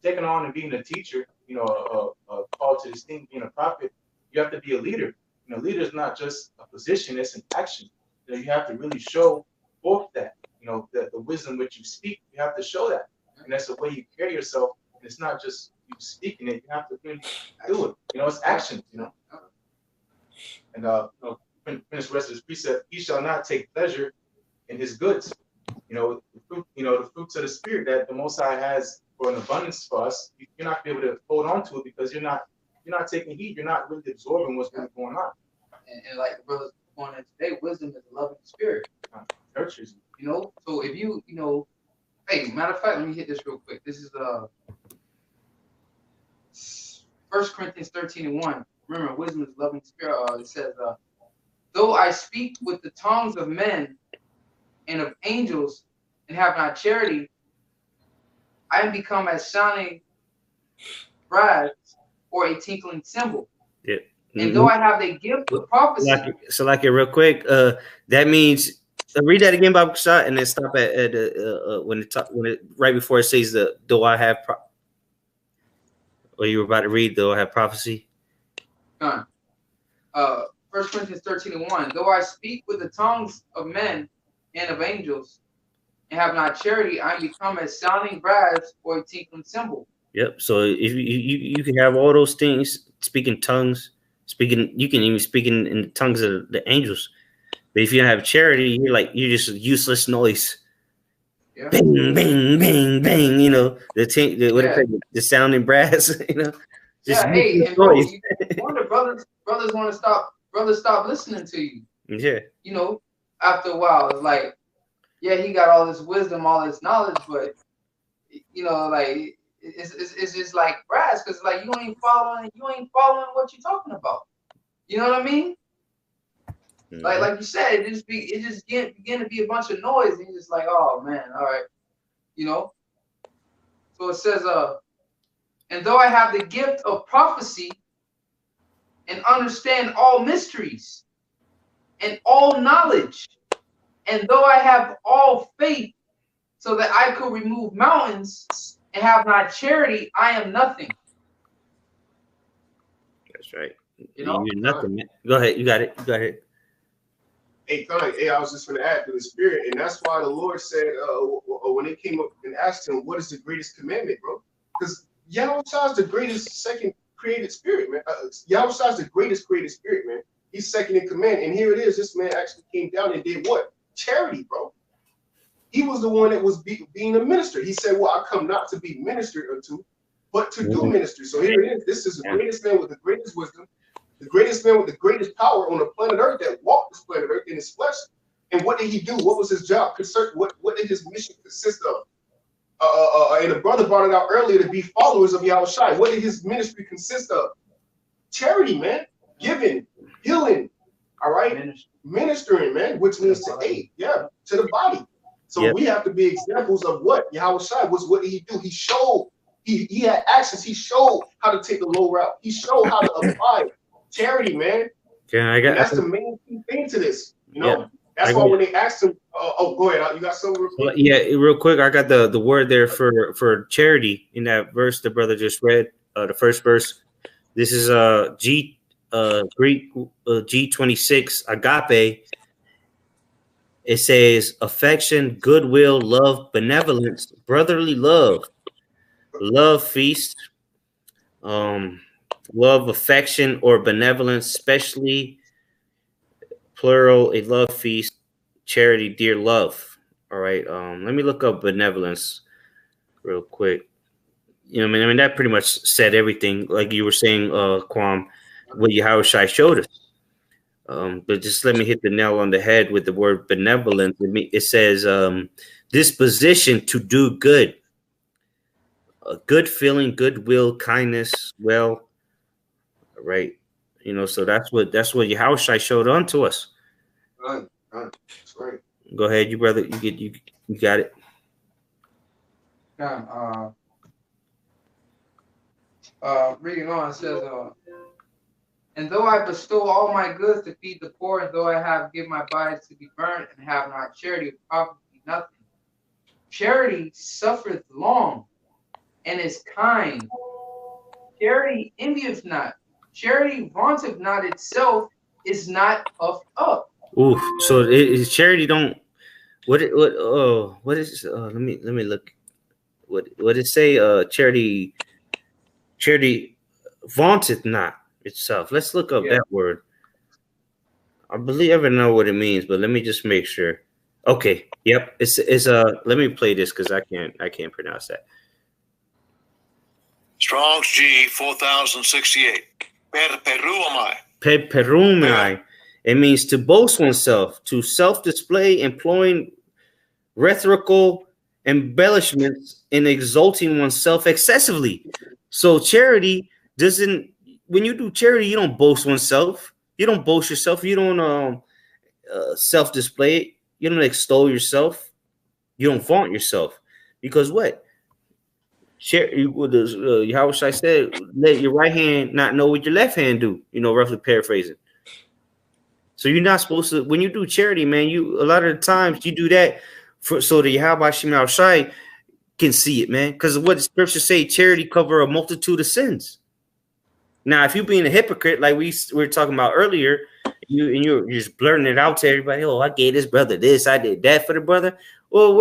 taking on and being a teacher. You know, a call to this thing, being a prophet. You have to be a leader. You know, leader is not just a position; it's an action. You know, you have to really show forth that. You know, the wisdom which you speak. You have to show that. And that's the way you carry yourself. And it's not just you speaking it, you have to really do it. You know, it's action, you know. And you know, finish the rest of this precept, he shall not take pleasure in his goods. You know, the fruits of the spirit that the Most High has for an abundance for us, you're not gonna be able to hold on to it because you're not taking heed, you're not really absorbing what's really going on. And like the brothers going in today, wisdom is a loving spirit. Nurtures you. You know, so if you know. Hey, matter of fact, let me hit this real quick. This is 1 Corinthians 13:1. Remember, wisdom is loving spirit. It says, though I speak with the tongues of men and of angels and have not charity, I am become as sounding brass or a tinkling cymbal. Yeah. And though I have the gift of prophecy. So like it real quick, that means read that again, Bob Shot, and then stop at when it right before it says the though I have or you were about to read though I have prophecy. Done. 1 Corinthians 13:1. Though I speak with the tongues of men and of angels and have not charity, I become as sounding brass or a tinkling cymbal. Yep. So if you can have all those things, speaking tongues, you can even speak in the tongues of the angels. But if you don't have charity, you're just useless noise. Yeah. Bang, bang, bang, bang. You know the sounding brass. You know. Just hey, and bro, wonder brothers want to stop. Brothers stop listening to you. Yeah. You know, after a while, it's like, yeah, he got all this wisdom, all this knowledge, but you know, like it's just like brass, because like you ain't following what you're talking about. You know what I mean? Mm-hmm. Like you said, it just begin to be a bunch of noise, and you're just like, oh man, all right, you know. So it says, and though I have the gift of prophecy and understand all mysteries and all knowledge, and though I have all faith so that I could remove mountains and have not charity, I am nothing. That's right. You know, you're nothing. Go ahead. You got it. Go ahead. Hey, I was just going to add to the spirit, and that's why the Lord said when they came up and asked him, "What is the greatest commandment, bro?" Because YAHAWASHI is the greatest second created spirit, man. YAHAWASHI is the greatest created spirit, man. He's second in command, and here it is. This man actually came down and did what? Charity, bro. He was the one that was being a minister. He said, "Well, I come not to be ministered unto, but to do ministry." So here it is. This is the greatest man with the greatest wisdom, the greatest man with the greatest power on the planet Earth that walked this planet Earth in his flesh. And what did he do? What was his job? What did his mission consist of? And the brother brought it out earlier, to be followers of YAHAWASHI. What did his ministry consist of? Charity, man. Giving, healing, all right? Ministering, man, which means to aid, to the body. So we have to be examples of what YAHAWASHI was. What did he do? He showed, he had actions. He showed how to take the low route. He showed how to apply charity, man. And that's the main key thing to this, you know? That's why when they asked him, go ahead, you got something real quick? Yeah, real quick. I got the word there for charity in that verse the brother just read, the first verse. This is Greek G26 agape. It says affection, goodwill, love, benevolence, brotherly love, love feast, love, affection, or benevolence, especially plural, a love feast, charity, dear love. All right. Let me look up benevolence real quick. You know, I mean, that pretty much said everything, like you were saying, Kwam, what YAHAWASHI showed us. But just let me hit the nail on the head with the word benevolence. It says disposition to do good, a good feeling, goodwill, kindness. Well, right, you know. So that's what YAHAWASHI showed on to us. Right. That's right. Go ahead, you brother. You got it. Reading on, it says, and though I bestow all my goods to feed the poor, and though I have given my body to be burnt, and have not charity, it profiteth me nothing. Charity suffereth long, and is kind. Charity envieth not. Charity vaunteth not itself, is not puffed up. Oof. So is charity don't what is let me look. What it say? Charity vaunteth not itself. Let's look up that word. I believe I don't know what it means, but let me just make sure. Okay. Yep. It's let me play this because I can't pronounce that. Strong's G 4068. Perperumai. Perperumai. It means to boast oneself, to self-display, employing rhetorical embellishments in exalting oneself excessively. So charity doesn't. When you do charity, you don't boast oneself. You don't boast yourself. You don't self-display it. You don't extol yourself. You don't vaunt yourself. Because what? YAHAWASHI said, let your right hand not know what your left hand do. You know, roughly paraphrasing. So you're not supposed to. When you do charity, man, a lot of the times you do that so the YAHAWASHI can see it, man. Because what the scriptures say, charity cover a multitude of sins. Now, if you being a hypocrite, like we were talking about earlier, you're just blurting it out to everybody. Oh, I gave this brother this, I did that for the brother. Well,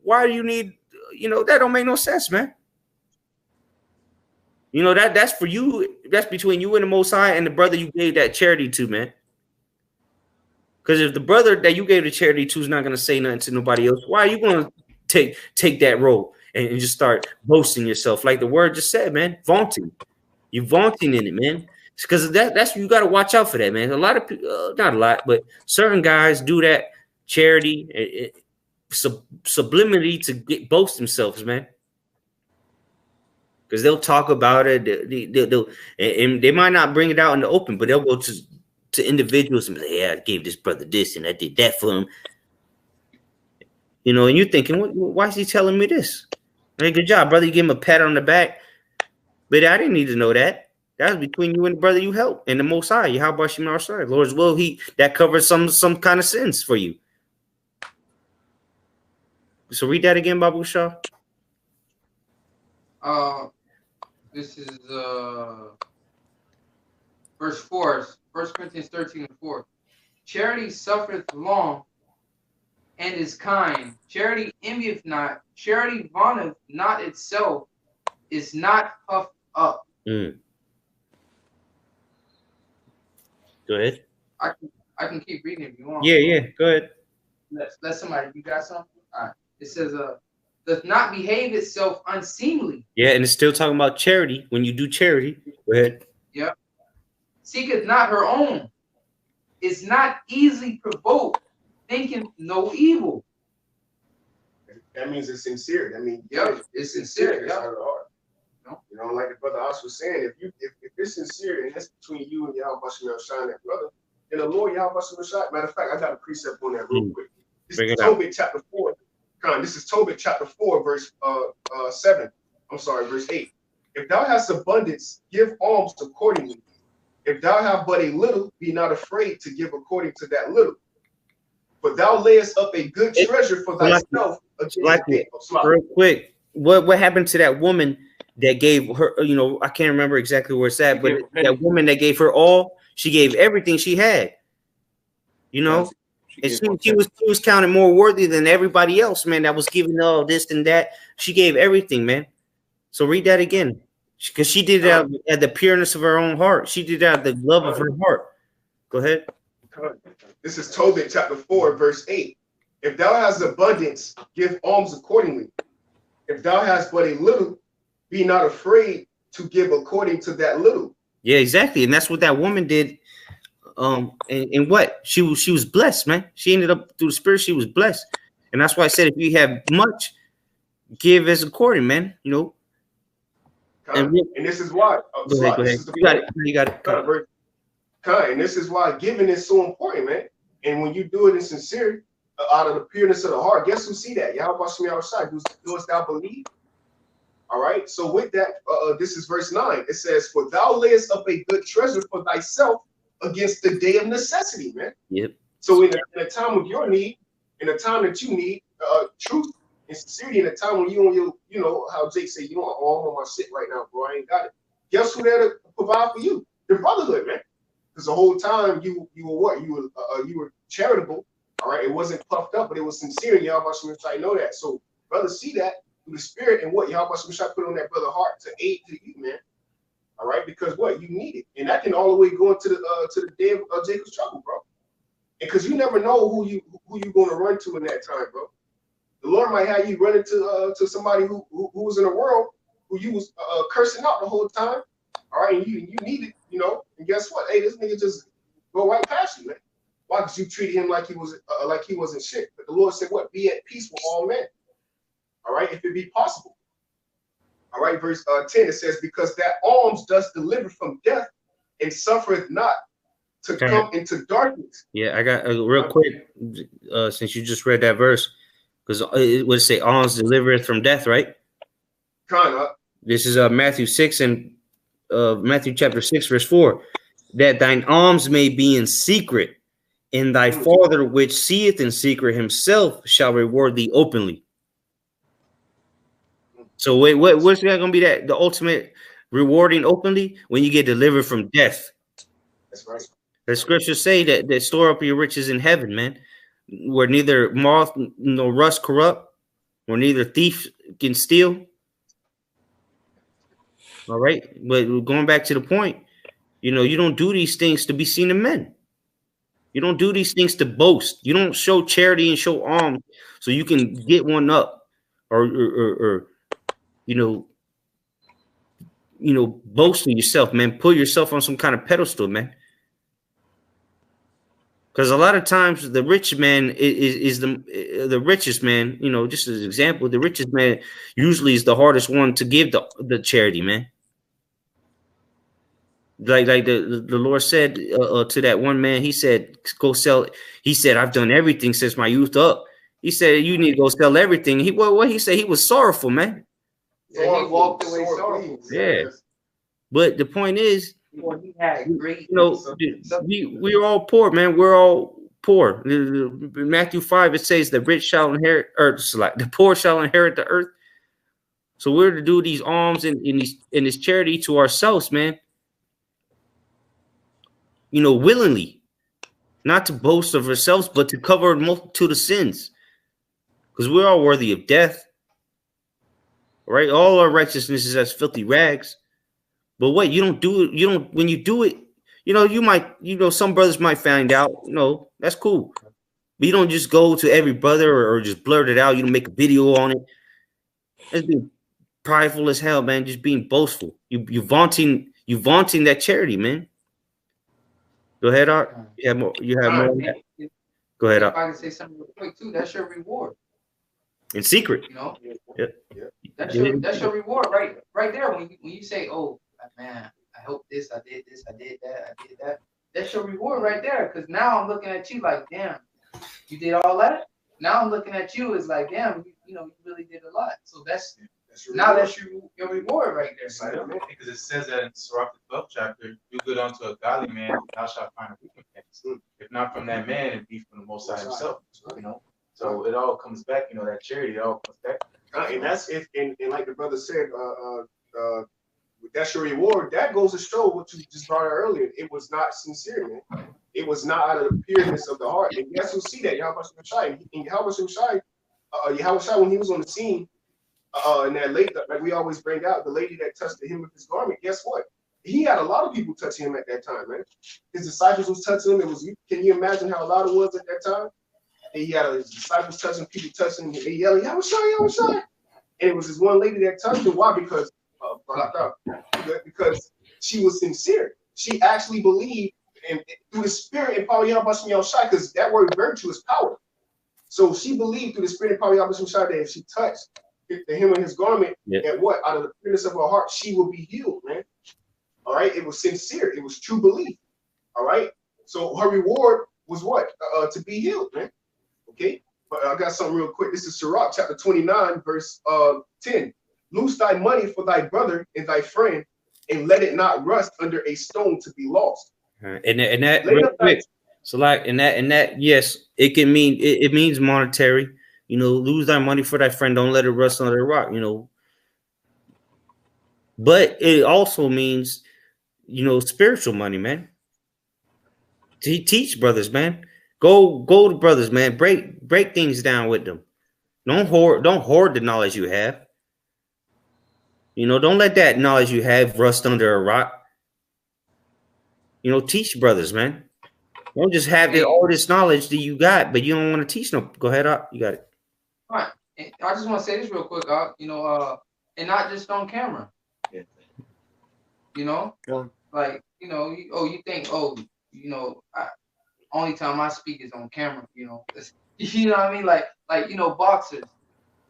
why do you need? You know, that don't make no sense, man. You know, that's for you. That's between you and the Most High and the brother you gave that charity to, man. Because if the brother that you gave the charity to is not going to say nothing to nobody else, why are you going to take that role and just start boasting yourself? Like the word just said, man, vaunting. You're vaunting in it, man. Because that's you got to watch out for that, man. A lot of people, not a lot, but certain guys do that charity subliminally to boast themselves, man. Because they'll talk about it, and they might not bring it out in the open, but they'll go to individuals and be like, yeah, I gave this brother this and I did that for him. You know, and you're thinking, why is he telling me this? Hey, good job, brother. You give him a pat on the back. But I didn't need to know that. That was between you and the brother you helped and the Most High. YAHAWASHI, Lord's will, that covers some kind of sins for you. So read that again, Babu Shah. This is verse 4, 1 Corinthians 13:4. Charity suffereth long and is kind. Charity envieth not. Charity vaunteth not itself, is not puffed up. Go ahead. I can keep reading if you want. Yeah. Go ahead. Let somebody. You got something? All right. It says, does not behave itself unseemly. Yeah, and it's still talking about charity. When you do charity, go ahead. Yep. Seeketh not her own. Is not easily provoked. Thinketh no evil. That means it's sincere. I mean, yep, it's sincere. It's out of the heart. You know, like the brother Os was saying, if it's sincere and that's between you and YAHAWASHI, that brother, then the Lord YAHAWASHI. Matter of fact, I got a precept on that real quick. This is Tobit chapter 4. This is Tobit chapter 4, verse 7. I'm sorry, verse 8. If thou hast abundance, give alms accordingly. If thou have but a little, be not afraid to give according to that little. For thou layest up a good treasure for thyself. Real quick, what happened to that woman that gave her, you know, I can't remember exactly where it's at, but that woman that gave her all, she gave everything she had. You know, And she was counted more worthy than everybody else, man, that was giving all this and that. She gave everything, man. So read that again. Because she did it out at the pureness of her own heart. She did it out of the love of her heart. Go ahead. This is Tobit chapter 4, verse 8. If thou hast abundance, give alms accordingly. If thou hast but a little, be not afraid to give according to that little. Yeah, exactly. And that's what that woman did. And what? She was blessed, man. She ended up through the Spirit, she was blessed. And that's why I said if you have much, give as according, man. You know. And this is why. Go ahead. You got it. And this is why giving is so important, man. And when you do it in sincerity, out of the pureness of the heart, guess who see that? YAHAWASHI outside. Doest thou believe? All right. So with that, this is verse 9. It says, "For thou layest up a good treasure for thyself against the day of necessity," man. Yep. So in a time of your need, in a time that you need truth and sincerity, in a time when you know how Jake said, I'm on my shit right now, bro. I ain't got it. Guess who there to provide for you? The brotherhood, man. Because the whole time you were what? You were charitable. All right. It wasn't puffed up, but it was sincere. YAHAWASHI know that. So brothers see that through the Spirit, and what YAHAWASHI put on that brother heart to aid to you, man. All right, because what you need it, and that can all the way go into the day of Jacob's trouble, bro. And because you never know who you going to run to in that time, bro. The Lord might have you run into to somebody who was in the world who you was cursing out the whole time. All right, and you need it, And guess what? Hey, this nigga just go right past you, man. Why? Because you treated him like he wasn't shit. But the Lord said, "What? Be at peace with all men." All right, if it be possible. All right, verse 10, it says, "Because that alms does deliver from death, and suffereth not to come into darkness." Yeah, I got real quick, since you just read that verse, because it would say alms delivereth from death, right? Kind of. This is Matthew 6 and Matthew chapter 6, verse 4. "That thine alms may be in secret, and thy Father which seeth in secret himself shall reward thee openly." So what's that gonna be? That the ultimate rewarding openly when you get delivered from death. That's right. The scriptures say that store up your riches in heaven, man, where neither moth nor rust corrupt, where neither thief can steal. All right, but going back to the point, you don't do these things to be seen of men. You don't do these things to boast. You don't show charity and show alms so you can get one up, or boast of yourself, man. Put yourself on some kind of pedestal, man. Because a lot of times the rich man is the richest man. Just as an example, the richest man usually is the hardest one to give the charity, man. Like the Lord said to that one man, he said, "Go sell." He said, "I've done everything since my youth up." He said, "You need to go sell everything." What he said, he was sorrowful, man. Yeah, he walked away sorrowful. Yeah, but the point is, he had great. we're all poor, man. We're all poor. Matthew 5, it says, "The rich shall inherit earth; the poor shall inherit the earth." So we're to do these alms and this charity to ourselves, man. Willingly, not to boast of ourselves, but to cover a multitude of sins, because we're all worthy of death. Right? All our righteousness is as filthy rags. But what you don't do it, when you do it, you might, some brothers might find out, that's cool. But you don't just go to every brother or just blurt it out. You don't make a video on it. That's being prideful as hell, man. Just being boastful. You vaunting that charity, man. Go ahead, Art. You have more. On that. Go ahead, Art. If I can say something real quick too, that's your reward. In secret. Yep. That's your reward right there. When you say, "Oh man, I hope this, I did this, I did that." That's your reward right there. Because now I'm looking at you like, damn, you did all that. Now I'm looking at you as like, damn, you really did a lot. So that's your reward right there. Because it says that in Sirach the 12th chapter, "Do good unto a godly man, thou shalt find a recompense. If not from that man, it be from the Most High himself." So it all comes back, that charity, it all comes back. And that's and like the brother said, that's your reward. That goes to show what you just brought out earlier. It was not sincere, man. It was not out of the pureness of the heart. And guess who see that? YAHAWASHI. And YAHAWASHI, when he was on the scene, and that lady, like we always bring out, the lady that touched the hem of his garment, guess what? He had a lot of people touching him at that time, man. His disciples was touching him. It was, can you imagine how loud it was at that time? And he had his disciples touching, people touching him, they yelling, YAHAWASHI. And it was this one lady that touched him. Why? Because she was sincere. She actually believed and through the spirit and power of YAHAWASHI, because that word virtue is power. So she believed through the spirit and power of YAHAWASHI that if she touched the hem of his garment, and what? Out of the pureness of her heart, she will be healed, man. All right? It was sincere. It was true belief. All right? So her reward was what? To be healed, man. Okay? But I got something real quick. This is Sirach chapter 29, verse 10. Loose thy money for thy brother and thy friend, and let it not rust under a stone to be lost. And that real quick. So like in that, yes, it can mean it means monetary. You know, lose thy money for thy friend. Don't let it rust under a rock. You know, but it also means, you know, spiritual money, man. To teach brothers, man. Go to brothers, man. Break things down with them. Don't hoard the knowledge you have. You know, don't let that knowledge you have rust under a rock. You know, teach brothers, man. Don't just have all this knowledge that you got, but you don't want to teach them. Go ahead, you got it. All right. I just want to say this real quick, you know, and not just on camera. Yeah. You know, like, you know, you think, you know, only time I speak is on camera. You know, you know what I mean? Like, you know, boxers.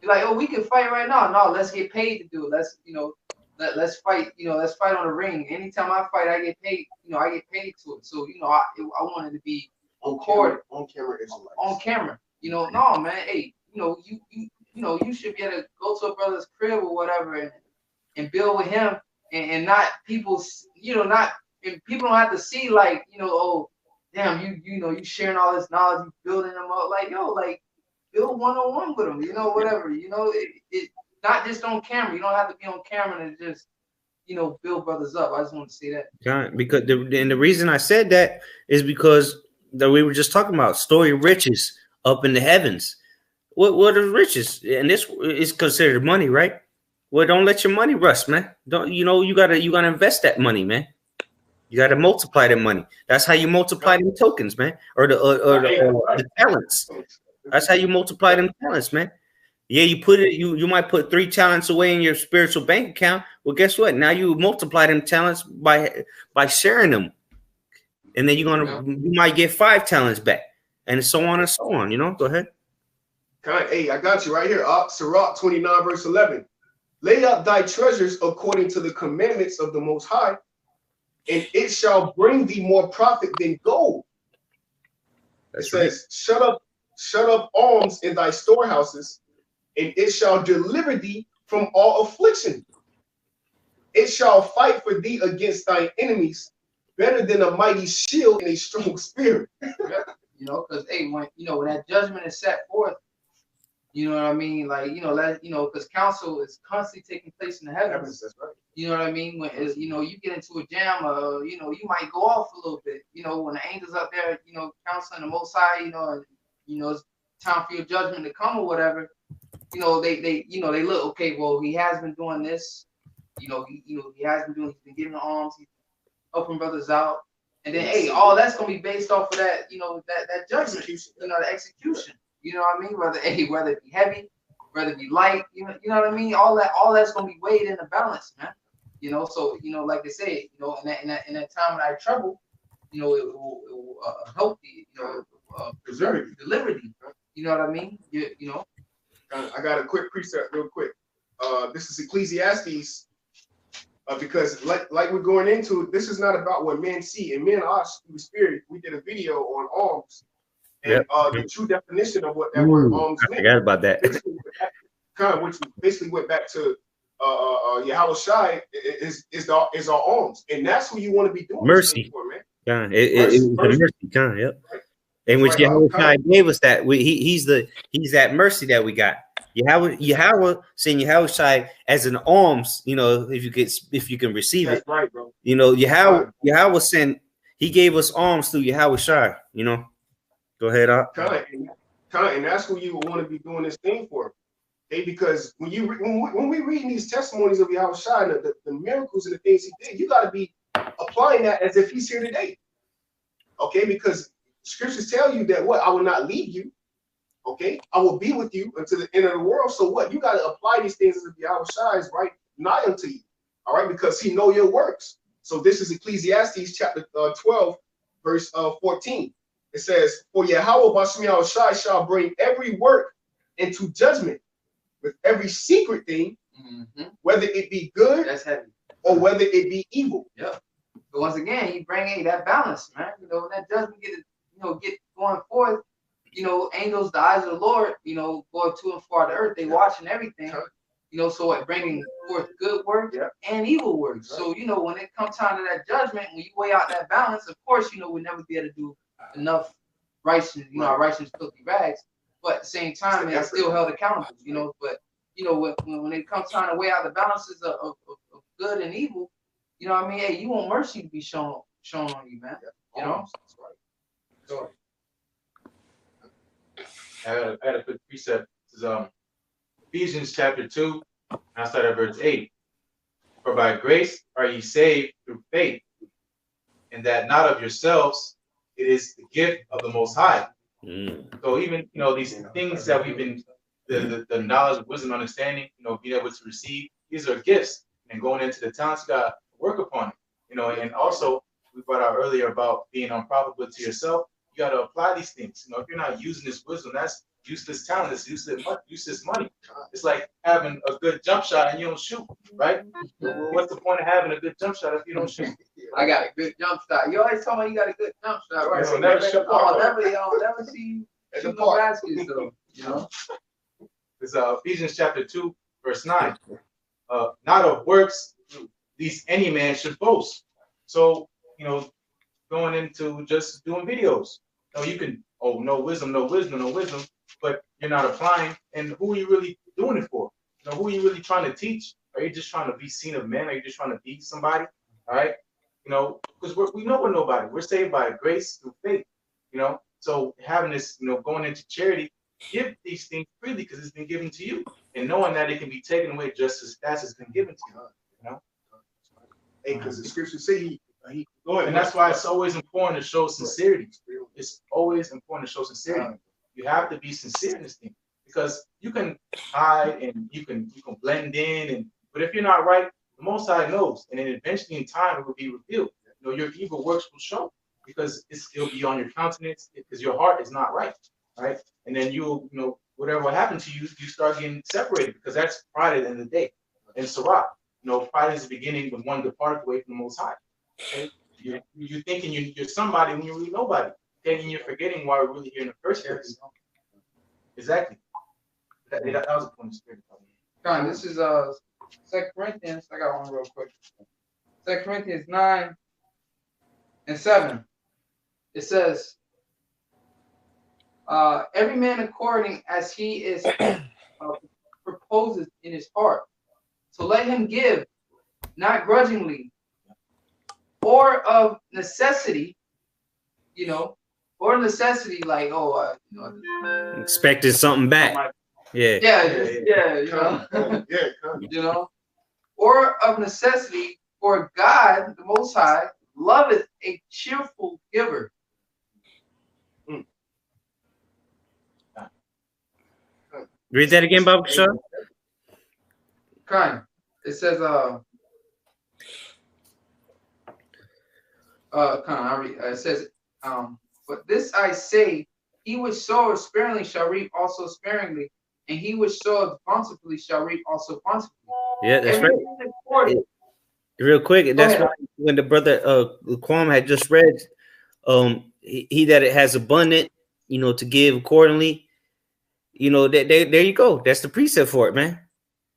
You're like, we can fight right now. No, let's get paid to do it. Let's, you know, let's fight. You know, let's fight on the ring. Anytime I fight, I get paid. You know, I get paid to it. So, you know, I wanted to be recorded on camera. On camera. You know, no, man. Hey, you know, you know, you should be able to go to a brother's crib or whatever and build with him and not people. You know, and people don't have to see like, you know, damn, you know, you sharing all this knowledge, you building them up. Like, yo, like, build one-on-one with them, you know, whatever, you know, it not just on camera. You don't have to be on camera and just, you know, build brothers up. I just want to say that. Because the reason I said that is because that we were just talking about story riches up in the heavens. What are riches? And this is considered money, right? Well, don't let your money rust, man. Don't, you know, you gotta invest that money, man. You gotta multiply that money. That's how you multiply them tokens, man, or the talents. That's how you multiply them talents, man. Yeah, you might put 3 talents away in your spiritual bank account. Well, guess what? Now you multiply them talents by sharing them. And then you might get 5 talents back. And so on and so on, you know? Go ahead. Hey, I got you right here. Sirach 29, verse 11. Lay up thy treasures according to the commandments of the Most High, and it shall bring thee more profit than gold. It says, shut up alms in thy storehouses, and it shall deliver thee from all affliction. It shall fight for thee against thy enemies, better than a mighty shield and a strong spirit. You know, because when that judgment is set forth, you know what I mean? Like, you know, because counsel is constantly taking place in the heavens. That's right. You know what I mean? When you know, you get into a jam, you know, you might go off a little bit. You know, when the angels up there, you know, counseling the Most High, you know, it's time for your judgment to come or whatever. You know, they look, okay, well, he has been doing this. You know, he has been doing. He's been giving the alms, he's helping brothers out, and then all that's gonna be based off of that. You know, that judgment. You know, the execution. You know what I mean? Whether it be heavy, whether it be light, you know what I mean? All that's gonna be weighed in the balance, man. You know, so you know, like they say, you know, in that time when I have trouble, you know, it will help you, you know, deliver thee. You know what I mean? You know. I got a quick precept, real quick. This is Ecclesiastes, because like we're going into, this is not about what men see. And me and Osh, through the Spirit, we did a video on alms. And the true definition of what that word alms meant. I forgot about that. Which basically went back to YAHAWASHI is our alms, and that's who you want to be doing mercy for, man. It was mercy, yep. And which YAHAWASHI gave us that. He's that mercy that we got. Yahawah saying YAHAWASHI as an alms, you know, if you can receive it. Right, bro. You know, Yahawah sent He gave us alms through YAHAWASHI, you know. Go ahead, Op. And that's who you want to be doing this thing for. Okay, because when we read these testimonies of Yahawashi, the miracles and the things he did, you got to be applying that as if he's here today. Okay, because scriptures tell you that what? I will not leave you. Okay, I will be with you until the end of the world. So what? You got to apply these things as if Yahawashi is right nigh unto you. All right, because he know your works. So this is Ecclesiastes chapter 12, verse 14. It says, "For Yahweh Bashem Yahawashi shall bring every work into judgment, with every secret thing, whether it be good or whether it be evil." Yeah. But once again, you bring that balance, man. You know, that doesn't get going forth. You know, angels, the eyes of the Lord, you know, going to and fro the earth, they watching everything. You know, so what, bringing forth good work and evil work. So, you know, when it comes time to that judgment, when you weigh out that balance, of course, you know, we'll never be able to do enough righteousness, you know, our righteousness filthy rags. But at the same time, it's still held accountable, you know. But, you know, when it comes time to weigh out the balances of good and evil, you know what I mean? Hey, you want mercy to be shown on you, man. You know? That's right. So, I had a quick precept. This is Ephesians chapter 2, and I start at verse 8. "For by grace are ye saved through faith, and that not of yourselves, it is the gift of the Most High." So even, you know, these things that we've been, the knowledge, wisdom, understanding, you know, being able to receive, these are gifts. And going into the talents, you got to work upon it, you know. And also, we brought out earlier about being unprofitable to yourself. You got to apply these things. You know, if you're not using this wisdom, that's useless talent. It's useless money. It's like having a good jump shot and you don't shoot, right? What's the point of having a good jump shot if you don't shoot? I got a good jump shot. You always tell me you got a good jump shot, right? So never never see you shoot no baskets, though. You know. It's Ephesians chapter 2, verse 9. "Not of works, lest any man should boast." So, you know, going into just doing videos. You know, you can, no wisdom, but you're not applying. And who are you really doing it for? You know, who are you really trying to teach? Are you just trying to be seen of men? Are you just trying to be somebody? All right. You know, because we know we're nobody. We're saved by grace through faith. You know, so having this, you know, going into charity, give these things freely because it's been given to you, and knowing that it can be taken away just as fast as it's been given to you. You know, hey, because the scriptures say he go ahead. And that's why it's always important to show sincerity. It's always important to show sincerity. You have to be sincere in this thing, because you can hide and you can blend in, but if you're not right, the Most High knows, and then eventually in time it will be revealed. You know, your evil works will show, because it'll be on your countenance, because your heart is not right, right? And then you know, whatever will happen to you, you start getting separated, because that's pride at the end of the day. And Sirach, you know, pride is the beginning when one departs away from the Most High. Okay? You're thinking you're somebody when you're really nobody. Okay? And you're forgetting why we're really here in the first place. Exactly. That was the point of spirit. John, this is 2 Corinthians. I got one real quick. 2 Corinthians 9 and 7. It says, every man according as he is proposes in his heart. So let him give, not grudgingly, or of necessity, you know, or necessity, like, expecting something back. You know, you know, or of necessity, for God, the Most High, loveth a cheerful giver. Read that again, Bob. Kind. It says, it says, but this I say, he which soweth sparingly shall reap also sparingly, and he which soweth bountifully shall reap also bountifully. Yeah, that's right. Real quick, that's why when the brother Quam had just read, he that it has abundant, you know, to give accordingly. You know, there you go. That's the precept for it, man.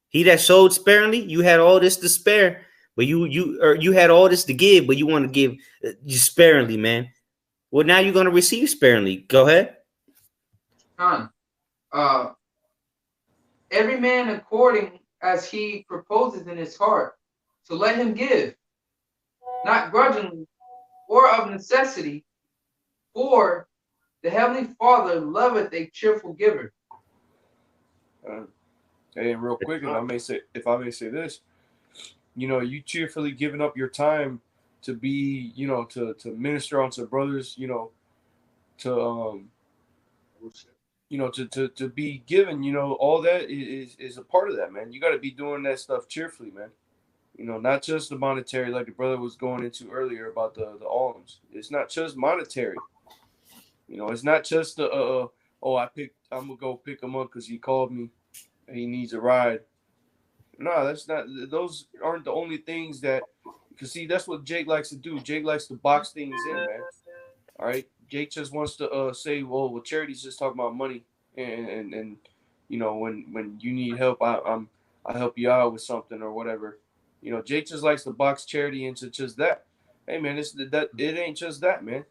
He that sowed sparingly, you had all this to spare, but you had all this to give, but you want to give sparingly, man. Well, now you're going to receive sparingly. Go ahead. Every man according as he proposes in his heart, so let him give, not grudgingly or of necessity, for the Heavenly Father loveth a cheerful giver. Hey, and real quick, if I may say this, you know, you cheerfully giving up your time to be, you know, to minister unto brothers, you know, to to be given, you know, all that is a part of that, man. You got to be doing that stuff cheerfully, man. You know, not just the monetary, like the brother was going into earlier about the alms. It's not just monetary. You know, it's not just the I'm gonna go pick him up because he called me and he needs a ride. No, that's not. Those aren't the only things that. Because see, that's what Jake likes to do. Jake likes to box things in, man. All right, Jake just wants to say, well, charity's just talking about money, and you know, when you need help, I help you out with something or whatever. You know, Jake just likes to box charity into just that. Hey, man, it ain't just that, man.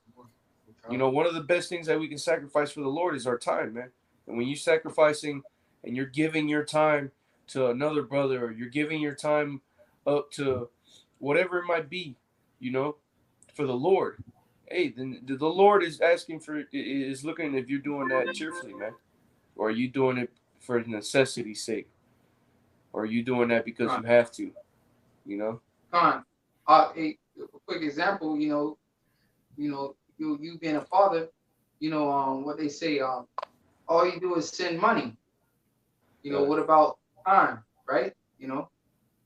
You know, one of the best things that we can sacrifice for the Lord is our time, man. And when you're sacrificing and you're giving your time to another brother, or you're giving your time up to whatever it might be, you know, for the Lord. Hey, then the Lord is looking if you're doing that cheerfully, man. Or are you doing it for necessity's sake? Or are you doing that because you have to, you know? A quick example, you being a father, you know, what they say, all you do is send money. You know, what about time, right? You know,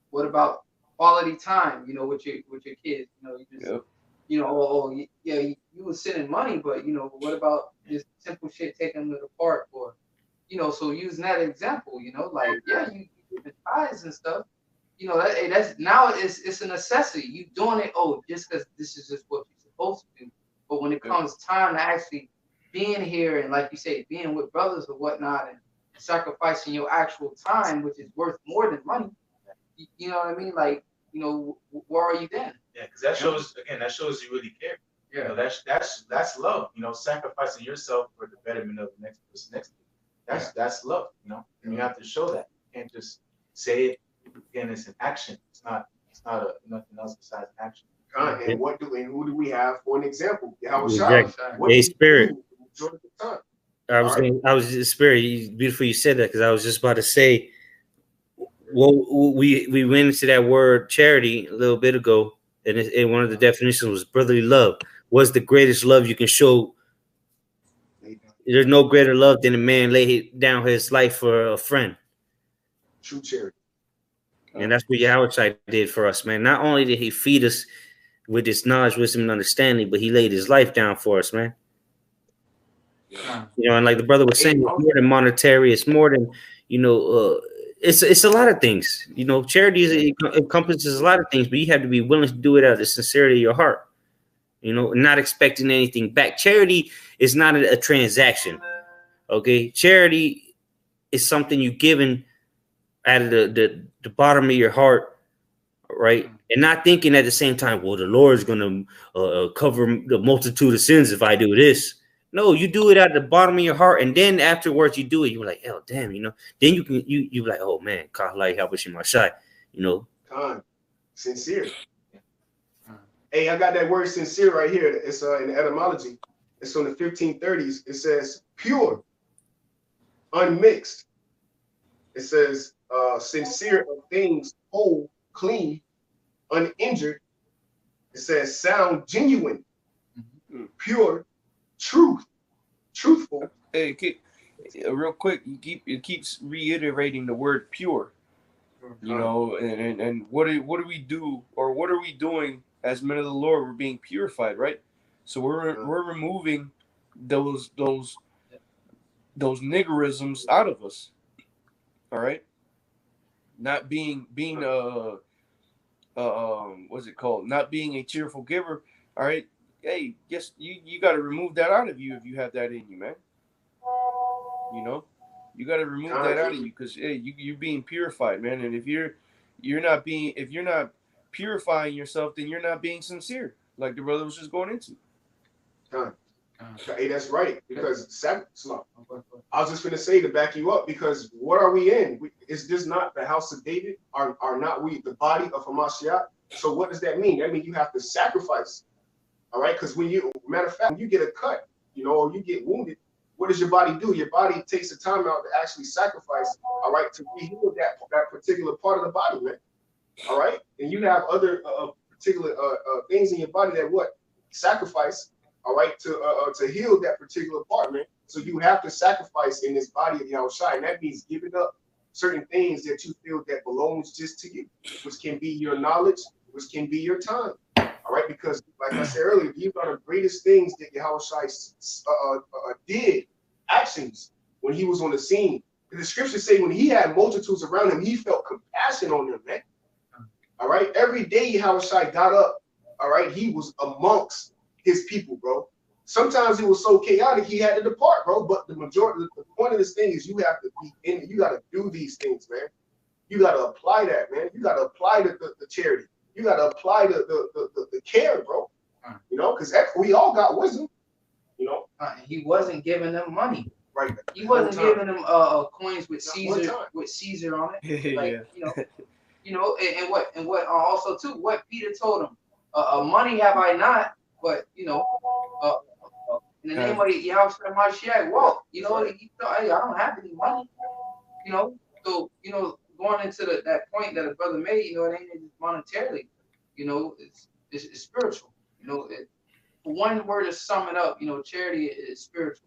what about quality time, you know, with your kids? You know, you just, you know, you were sending money, but, you know, what about just simple shit, taking them to the park, or, you know, so using that example, you know, like, yeah, you give the ties and stuff, you know, that's now it's a necessity. You doing it, just because this is just what you're supposed to do. But when it comes time to actually being here and, like you say, being with brothers or whatnot, and sacrificing your actual time, which is worth more than money, you know what I mean? Like, you know, where are you then? Yeah, because that shows you really care. Yeah, you know, that's love. You know, sacrificing yourself for the betterment of the next person next to you. That's love. You know, and you have to show that. You can't just say it. Again, it's an action. It's not nothing else besides action. And who do we have for an example? YAHAWASHI. Hey, Spirit. I was just Spirit. Beautiful you said that, because I was just about to say. Well, we went into that word charity a little bit ago, and one of the definitions was brotherly love. What's the greatest love you can show? There's no greater love than a man lay down his life for a friend. True charity. And that's what YAHAWASHI did for us, man. Not only did he feed us with his knowledge, wisdom, and understanding, but he laid his life down for us, man. Yeah. You know, and like the brother was saying, it's more than monetary. It's more than, you know, it's a lot of things. You know, charity encompasses a lot of things, but you have to be willing to do it out of the sincerity of your heart. You know, not expecting anything back. Charity is not a transaction. Okay, charity is something you given out of the bottom of your heart, right? And not thinking at the same time, well, the Lord is going to cover the multitude of sins if I do this. No, you do it at the bottom of your heart, and then afterwards you do it. You're like, oh damn, you know. Then you like, oh man, like YAHAWASHI my shy, you know. Sincere. Hey, I got that word sincere right here. It's in the etymology. It's from the 1530s. It says pure, unmixed. It says sincere of things, whole, clean, uninjured. It says sound, genuine, pure, truthful. Hey, real quick, it keeps reiterating the word pure. You know, and what do we do, or what are we doing as men of the Lord? We're being purified, right? So we're removing those niggerisms out of us. All right, not being what's it called? Not being a cheerful giver. All right. Hey, yes, you got to remove that out of you if you have that in you, man. You know, you got to remove that out of you, because hey, you're being purified, man. And if you're not purifying yourself, then you're not being sincere, like the brother was just going into. Hey, that's right. Because I was just going to say, to back you up, because what are we in? Is this not the house of David? Are not we the body of Hamashiach? So what does that mean? That means you have to sacrifice. All right, because matter of fact, when you get a cut, or you get wounded, what does your body do? Your body takes the time out to actually sacrifice, all right, to heal that particular part of the body, man. All right, and you have other particular things in your body that sacrifice, all right, to heal that particular part, man. So you have to sacrifice in this body of Yahawashi, and that means giving up certain things that you feel that belongs just to you, which can be your knowledge, which can be your time. All right, because like I said earlier, these are the greatest things that Yahawashi did, actions, when he was on the scene. And the scriptures say when he had multitudes around him, he felt compassion on them, man. All right, every day Yahawashi got up, all right, he was amongst his people, bro. Sometimes it was so chaotic he had to depart, bro. But the point of this thing is you have to be in. You got to do these things, man. You got to apply that, man. You got to apply the charity. You got to apply the care, bro. Because we all got wisdom. He wasn't giving them money. Right. He wasn't giving them coins with Caesar on it. Like, and what also too, what Peter told him, money have I not, but in the name of Yahawashi Mashiach, walk. I don't have any money. So going into that point that a brother made, it ain't just monetarily. It's spiritual. For one word to sum it up, charity is spiritual.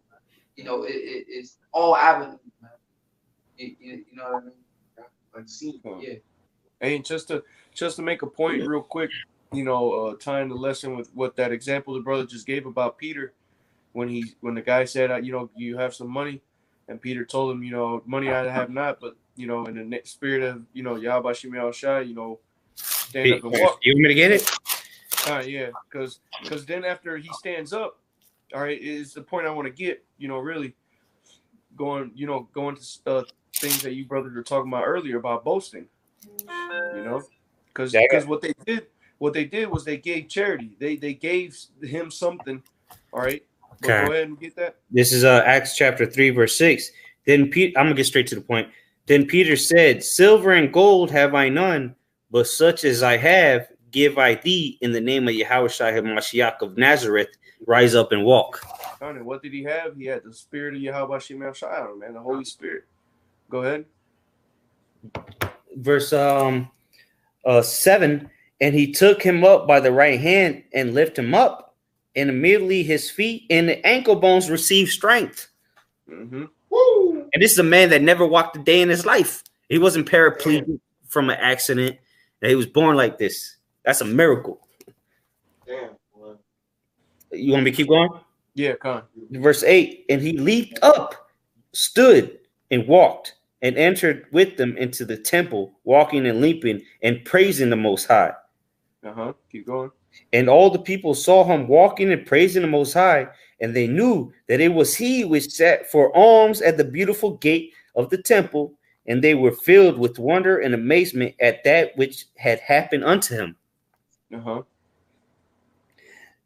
It's all avenues, man. You know what I mean? Unseen. Yeah. And just to make a point real quick, tying the lesson with what that example the brother just gave about Peter, when the guy said, you have some money, and Peter told him, money I have not, but in the spirit of Yahawashi Yahawashi, stand up and walk. You want me to get it? Yeah, because then after he stands up, all right, is the point I want to get, really going to things that you brothers were talking about earlier about boasting, because what they did was they gave charity. They gave him something, all right. Okay. Go ahead and get that. This is Acts chapter 3, verse 6. Then I'm gonna get straight to the point. Then Peter said, "Silver and gold have I none, but such as I have, give I thee. In the name of Yahawashi Mashiach of Nazareth, rise up and walk." And what did he have? He had the spirit of Yahawashi Mashiach, man, the Holy Spirit. Go ahead. Verse 7. And he took him up by the right hand and lifted him up. And immediately his feet and the ankle bones received strength. Mm-hmm. Woo! And this is a man that never walked a day in his life. He wasn't paraplegic from an accident. He was born like this. That's a miracle. Damn. Boy. You want me to keep going? Yeah, come on. Verse 8. And he leaped up, stood, and walked, and entered with them into the temple, walking and leaping and praising the Most High. Keep going. And all the people saw him walking and praising the Most High, and they knew that it was he which sat for alms at the beautiful gate of the temple, and they were filled with wonder and amazement at that which had happened unto him.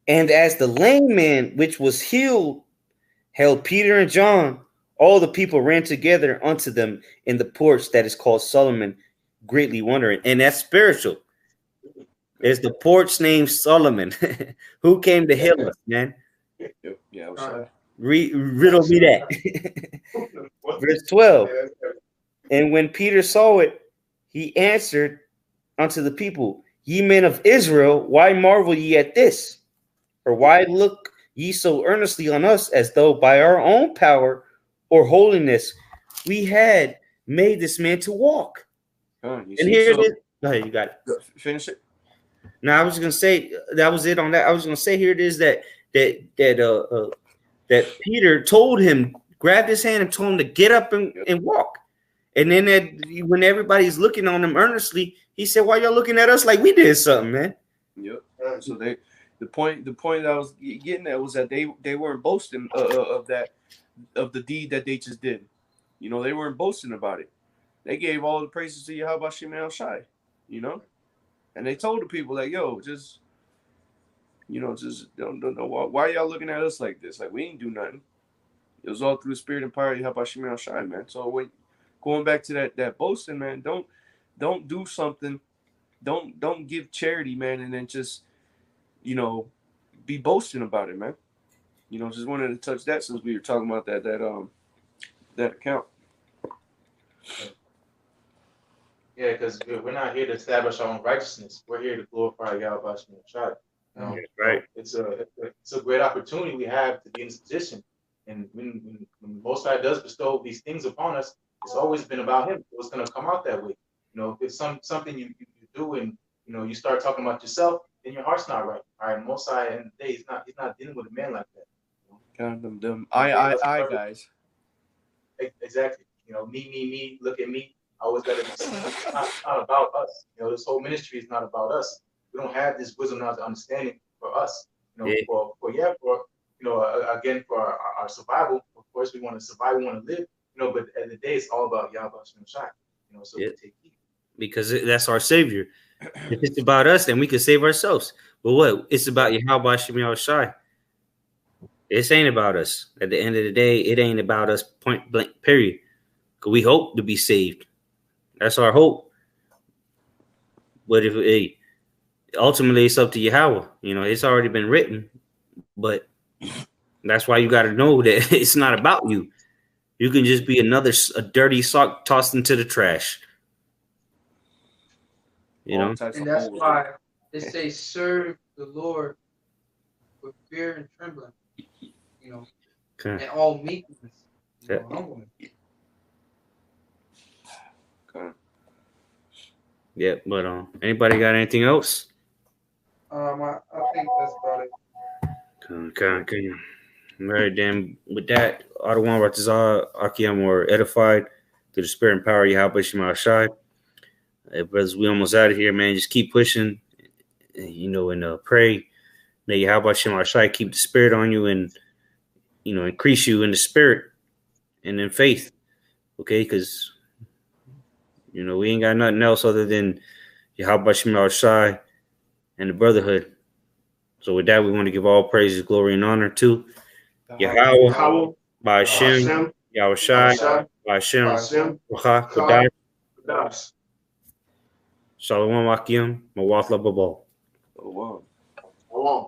And as the lame man which was healed held Peter and John, all the people ran together unto them in the porch that is called Solomon, greatly wondering. And that's spiritual. There's the porch named Solomon, who came to heal us, man. Yeah, riddle me that. Verse 12. And when Peter saw it, he answered unto the people, "Ye men of Israel, why marvel ye at this? Or why look ye so earnestly on us, as though by our own power or holiness we had made this man to walk?" And here it is. Go ahead, you got it. Finish it. Now I was gonna say that was it on that. I was gonna say here it is that Peter told him, grabbed his hand and told him to get up and walk. And then when everybody's looking on him earnestly, he said, "Why y'all looking at us like we did something, man?" Yep. So the point I was getting at was that they weren't boasting of the deed that they just did. They weren't boasting about it. They gave all the praises to Yahawashi Yahawashi, and they told the people like, "Yo, just don't know why y'all looking at us like this? Like we ain't do nothing. It was all through the spirit and power of Yahawashi Yahawashi, man." So when going back to that boasting, man, don't do something, don't give charity, man, and then just be boasting about it, man. You know, just wanted to touch that since we were talking about that account. Yeah, because we're not here to establish our own righteousness. We're here to glorify YAHWASHI and Shai. You know, right. So it's a great opportunity we have to be in this position. And when Most High does bestow these things upon us, it's always been about Him. So it's going to come out that way. You know, if it's something you do and you start talking about yourself, then your heart's not right. All right, Most High in the day, he's not dealing with a man like that. Kind of them I guys. Exactly. You know, me, look at me. I always got to be. It's not about us. You know, this whole ministry is not about us. We don't have this wisdom, knowledge, understanding for us. You know, again, for our survival. Of course, we want to survive, we want to live. You know, but at the end of the day, it's all about YAHWASHI and Shai. You know, so we take heed. Because that's our savior. If it's about us, then we can save ourselves. But what? It's about YAHWASHI and Shai. This ain't about us. At the end of the day, it ain't about us, point blank, period. Because we hope to be saved. That's our hope. But if ultimately it's up to Yahweh, it's already been written. But that's why you got to know that it's not about you. You can just be a dirty sock tossed into the trash. And that's why it says, serve the Lord with fear and trembling. And all meekness, humbleness. Okay. Yeah, but anybody got anything else? I think that's about it. Okay. All right, then. With that, Adawan Ratazah, Akiam were edified through the spirit and power of YAHWASHI Shai. Brothers, we almost out of here, man. Just keep pushing, and pray that YAHWASHI Shai keep the spirit on you and increase you in the spirit and in faith. Okay, because we ain't got nothing else other than YAHWASHI Shai and the brotherhood. So with that, we want to give all praises, glory, and honor to Yahawah, by Hashem, Yahawashi, by Hashem, Kodash, Shalom Akim, Mawatla Babal. Oh, wow. Hold on.